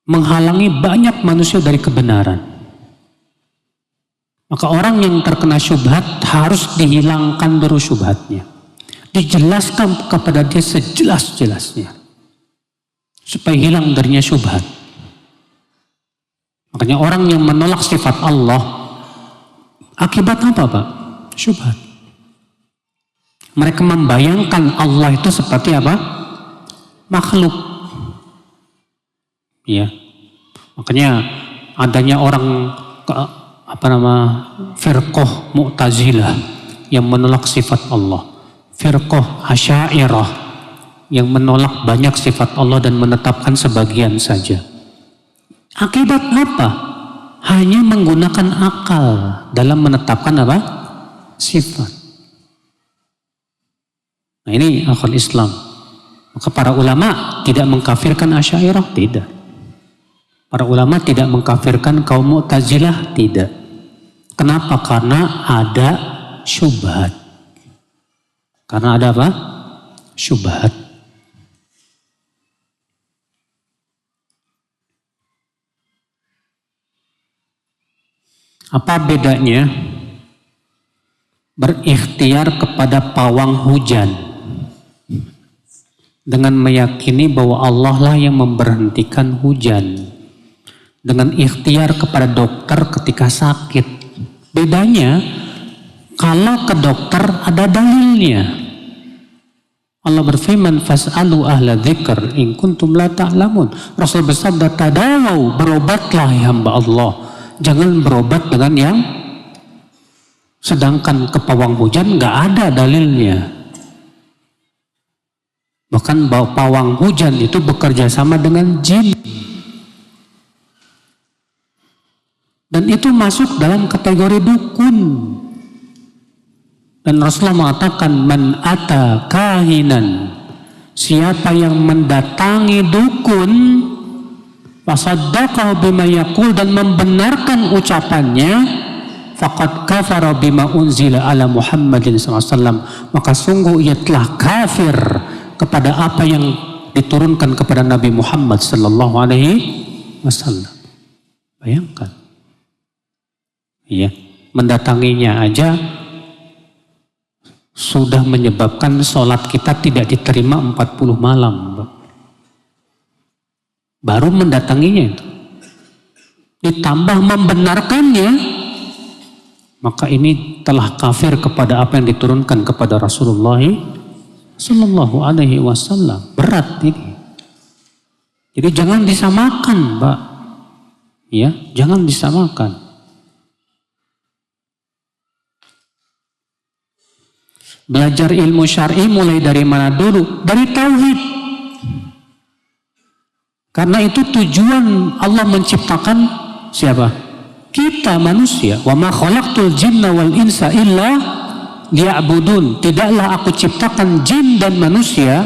menghalangi banyak manusia dari kebenaran. Maka orang yang terkena syubhat harus dihilangkan dulu syubhatnya. Dijelaskan kepada dia sejelas-jelasnya. Supaya hilang darinya syubhat. Makanya orang yang menolak sifat Allah, akibat apa, Pak? Syubhat. Mereka membayangkan Allah itu seperti apa? Makhluk. Ya. Makanya adanya orang firqah Mu'tazilah yang menolak sifat Allah. Firqah Asy'ariyah yang menolak banyak sifat Allah dan menetapkan sebagian saja. Akibat apa? Hanya menggunakan akal dalam menetapkan apa? Sifat. Nah ini akal Islam. Maka para ulama tidak mengkafirkan Asy'ariyah, tidak. Para ulama tidak mengkafirkan kaum Mu'tazilah, tidak. Kenapa? Karena ada syubhat. Karena ada apa? Syubhat. Apa bedanya berikhtiar kepada pawang hujan dengan meyakini bahwa Allah lah yang memberhentikan hujan, dengan ikhtiar kepada dokter ketika sakit? Bedanya, kalau ke dokter ada dalilnya. Allah berfirman, fas'alu ahla dzikr in kuntum la ta'lamun. Rasul bersabda, tadawau, berobatlah ya hamba Allah. Jangan berobat dengan yang sedangkan ke pawang hujan nggak ada dalilnya. Bahkan pawang hujan itu bekerja sama dengan jin. Dan itu masuk dalam kategori dukun. Dan Rasulullah mengatakan, man ata kahinan, siapa yang mendatangi dukun, fasaddaqahu bima yaqul, dan membenarkan ucapannya, faqad kafara bima unzila ala Muhammadin SAW, maka sungguh ia telah kafir kepada apa yang diturunkan kepada Nabi Muhammad SAW. Bayangkan, ya, mendatanginya aja sudah menyebabkan sholat kita tidak diterima 40 malam. Baru mendatanginya itu. Ditambah membenarkannya, maka ini telah kafir kepada apa yang diturunkan kepada Rasulullah Sallallahu Alaihi Wasallam. Berat ini. Jadi jangan disamakan, Pak. Ya, jangan disamakan. Belajar ilmu syar'i mulai dari mana dulu? Dari tauhid. Karena itu tujuan Allah menciptakan siapa? Kita manusia. Wa ma khalaqtul jinna wal insa illa liya'budun. Tidaklah aku ciptakan jin dan manusia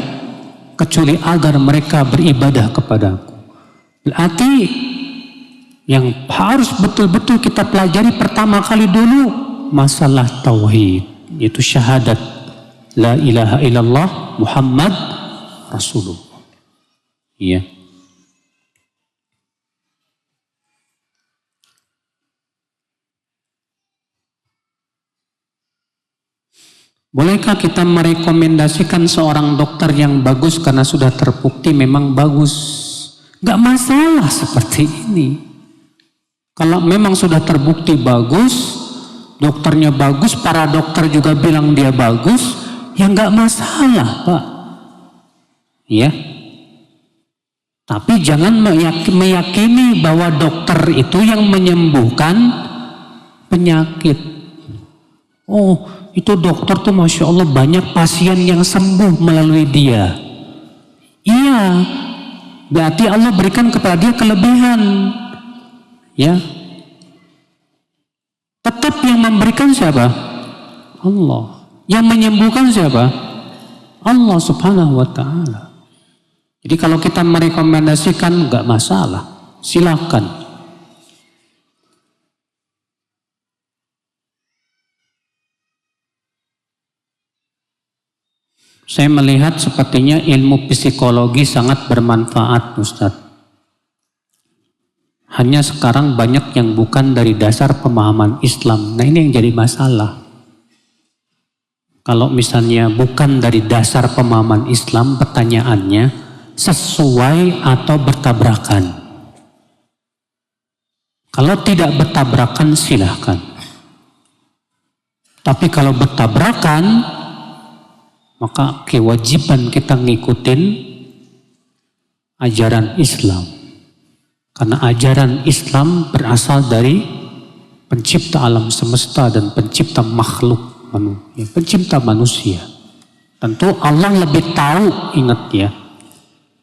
kecuali agar mereka beribadah kepadaku. Berarti yang harus betul-betul kita pelajari pertama kali dulu masalah tauhid, yaitu syahadat la ilaha illallah Muhammad Rasulullah. Iya. Bolehkah kita merekomendasikan seorang dokter yang bagus karena sudah terbukti memang bagus? Gak masalah seperti ini. Kalau memang sudah terbukti bagus, dokternya bagus, para dokter juga bilang dia bagus, ya gak masalah, Pak. Ya. Tapi jangan meyakini bahwa dokter itu yang menyembuhkan penyakit. Oh, itu dokter tuh Masya Allah banyak pasien yang sembuh melalui dia. Iya, berarti Allah berikan kepada dia kelebihan. Ya, tetap yang memberikan siapa? Allah. Yang menyembuhkan siapa? Allah Subhanahu wa Ta'ala. Jadi kalau kita merekomendasikan nggak masalah, silakan. Saya melihat sepertinya ilmu psikologi sangat bermanfaat, Ustadz. Hanya sekarang banyak yang bukan dari dasar pemahaman Islam. Nah ini yang jadi masalah. Kalau misalnya bukan dari dasar pemahaman Islam, pertanyaannya sesuai atau bertabrakan? Kalau tidak bertabrakan silahkan. Tapi kalau bertabrakan, Maka kewajiban kita ngikutin ajaran Islam. Karena ajaran Islam berasal dari pencipta alam semesta dan pencipta makhluk, pencipta manusia. Tentu Allah lebih tahu, ingat ya,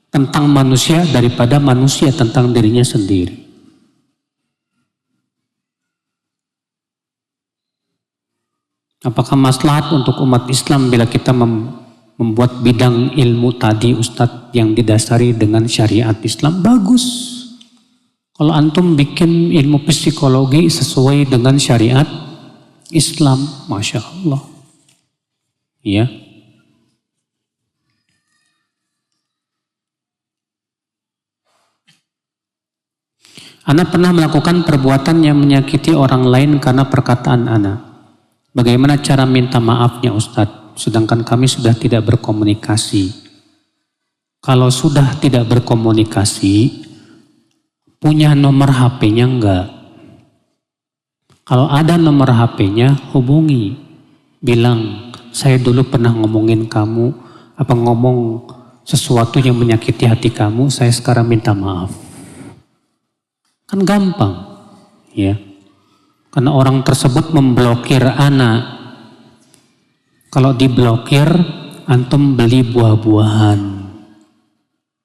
tentang manusia daripada manusia tentang dirinya sendiri. Apakah maslahat untuk umat Islam bila kita membuat bidang ilmu tadi Ustadz yang didasari dengan syariat Islam? Bagus. Kalau antum bikin ilmu psikologi sesuai dengan syariat Islam, Masya Allah. Ya. Ana pernah melakukan perbuatan yang menyakiti orang lain karena perkataan Ana. Bagaimana cara minta maafnya Ustadz? Sedangkan kami sudah tidak berkomunikasi. Kalau sudah tidak berkomunikasi, punya nomor HP-nya enggak? Kalau ada nomor HP-nya, hubungi. Bilang, saya dulu pernah ngomongin kamu, ngomong sesuatu yang menyakiti hati kamu, saya sekarang minta maaf. Kan gampang, ya. Karena orang tersebut memblokir Ana. Kalau diblokir, antum beli buah-buahan.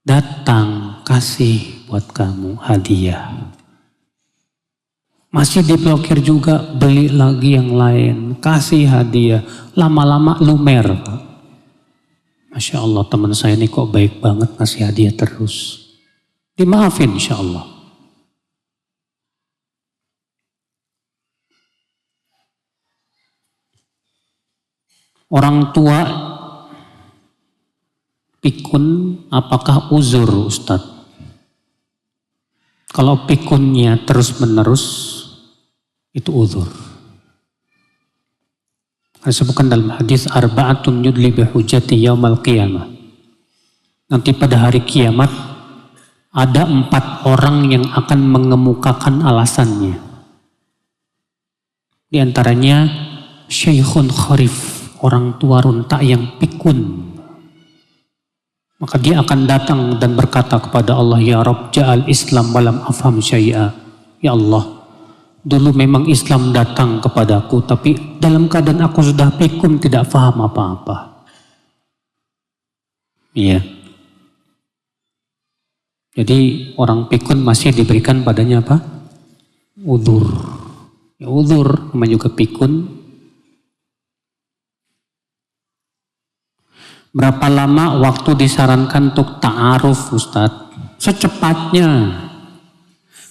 Datang, kasih buat kamu hadiah. Masih diblokir juga, beli lagi yang lain. Kasih hadiah. Lama-lama lumer. Masya Allah, teman saya ini kok baik banget ngasih hadiah terus. Dimaafin insya Allah. Orang tua pikun apakah uzur Ustadz? Kalau pikunnya terus menerus itu uzur. Disebutkan dalam hadis arba'atun yudli bihujjati yaumal qiyamah. Nanti pada hari kiamat ada 4 orang yang akan mengemukakan alasannya. Di antaranya syekhun kharif, orang tua runta yang pikun. Maka dia akan datang dan berkata kepada Allah, Ya Rabb, ja'al Islam walam afham syai'a. Ya Allah, dulu memang Islam datang kepadaku, tapi dalam keadaan aku sudah pikun, tidak faham apa-apa. Iya. Jadi orang pikun masih diberikan padanya apa? Udzur. Ya, udzur, namanya juga pikun. Berapa lama waktu disarankan untuk ta'aruf Ustadz? Secepatnya.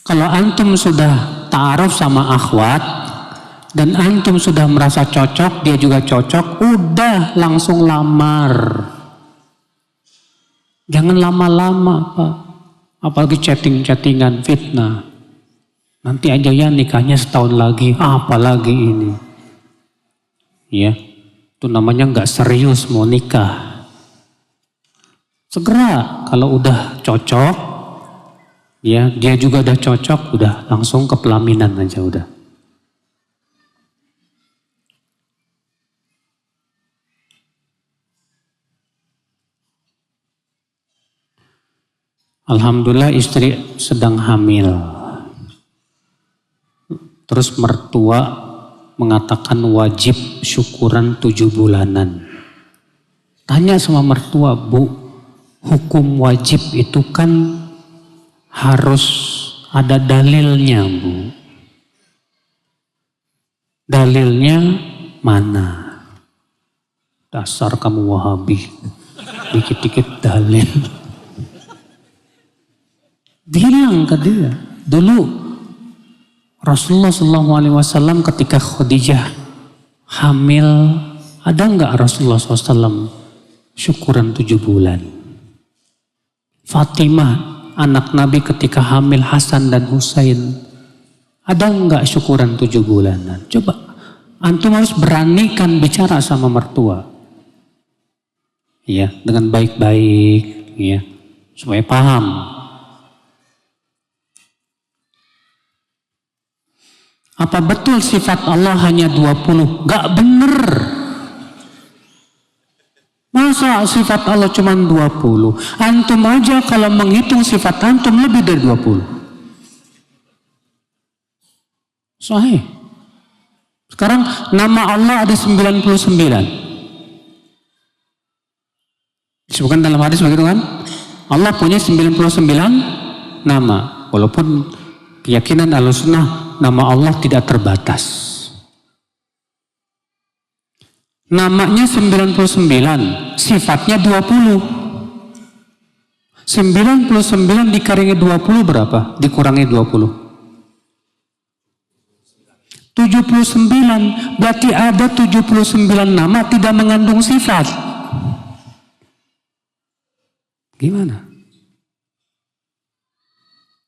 Kalau antum sudah ta'aruf sama akhwat dan antum sudah merasa cocok, dia juga cocok, udah langsung lamar. Jangan lama-lama Pak. Apalagi chatting-chattingan, fitnah. Nanti aja ya nikahnya setahun lagi, apalagi ini. Ya, itu namanya nggak serius mau nikah. Segera kalau udah cocok, ya dia juga udah cocok, udah langsung ke pelaminan aja udah. Alhamdulillah istri sedang hamil. Terus mertua mengatakan wajib syukuran 7 bulanan. Tanya sama mertua, Bu, hukum wajib itu kan harus ada dalilnya, Bu. Dalilnya mana? Dasar kamu Wahabi. Dikit-dikit dalil. Bilang ke dia, dulu Rasulullah SAW ketika Khadijah hamil, ada enggak Rasulullah SAW syukuran 7 bulan? Fatimah, anak Nabi ketika hamil Hasan dan Husain, ada enggak syukuran 7 bulanan? Coba, antum harus beranikan bicara sama mertua. Ya, dengan baik-baik, ya, supaya paham. Apa betul sifat Allah hanya 20? Enggak bener. Masa sifat Allah cuma 20? Antum aja kalau menghitung sifat antum lebih dari 20. Sahih. Sekarang nama Allah ada 99. Disebutkan dalam hadis begitu kan? Allah punya 99 nama. Walaupun keyakinan Ahlussunnah nama Allah tidak terbatas. Namanya 99, sifatnya 20. 99 dikurangi 20 berapa? Dikurangi 20. 79, berarti ada 79 nama tidak mengandung sifat. Gimana?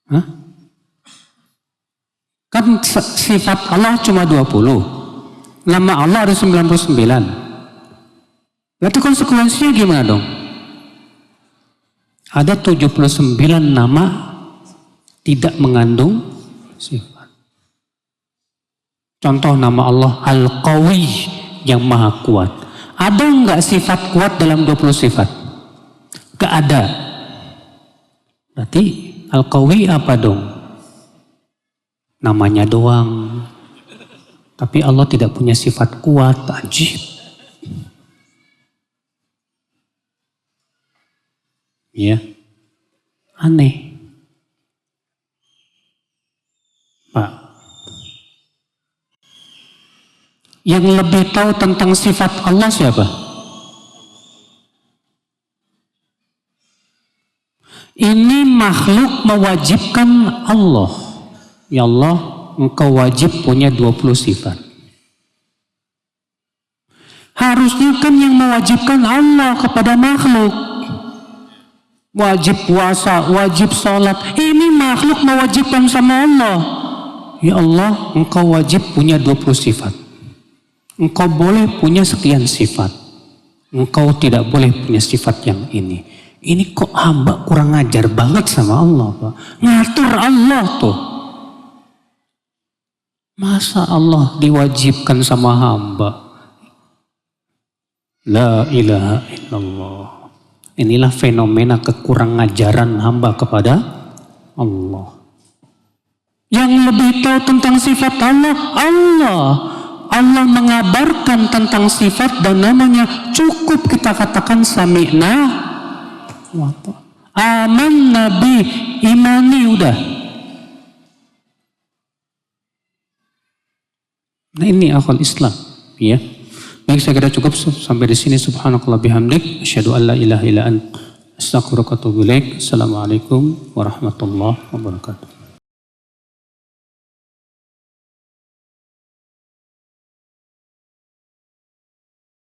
Hah? Kan sifat Allah cuma 20. Nama Allah ada 99. Berarti konsekuensinya gimana dong? Ada 79 nama tidak mengandung sifat. Contoh nama Allah Al-Qawi, yang maha kuat. Ada enggak sifat kuat dalam 20 sifat? Gak ada. Berarti Al-Qawi apa dong? Namanya doang. Tapi Allah tidak punya sifat kuat. Ajib. Ya. Aneh. Pak. Yang lebih tahu tentang sifat Allah siapa? Ini makhluk mewajibkan Allah. Ya Allah, engkau wajib punya 20 sifat. Harusnya kan yang mewajibkan Allah kepada makhluk. Wajib puasa, wajib sholat. Ini makhluk mewajibkan sama Allah. Ya Allah, engkau wajib punya 20 sifat. Engkau boleh punya sekian sifat. Engkau tidak boleh punya sifat yang ini. Ini kok hamba kurang ajar banget sama Allah, Pak. Ngatur Allah tuh. Masa Allah diwajibkan sama hamba? La ilaha illallah. Inilah fenomena kekurang ajaran hamba kepada Allah. Yang lebih tahu tentang sifat Allah, Allah mengabarkan tentang sifat dan namanya, cukup kita katakan sami'na wa ta'na. Aman Nabi, imani udah. Nah ini akal Islam, ya. Baik, saya kira cukup sampai di sini. Subhanakallah bihamdik, asyhadu an la ilaha illa anta, astaghfiruka wa atubu ilaik. Assalamualaikum warahmatullahi wabarakatuh.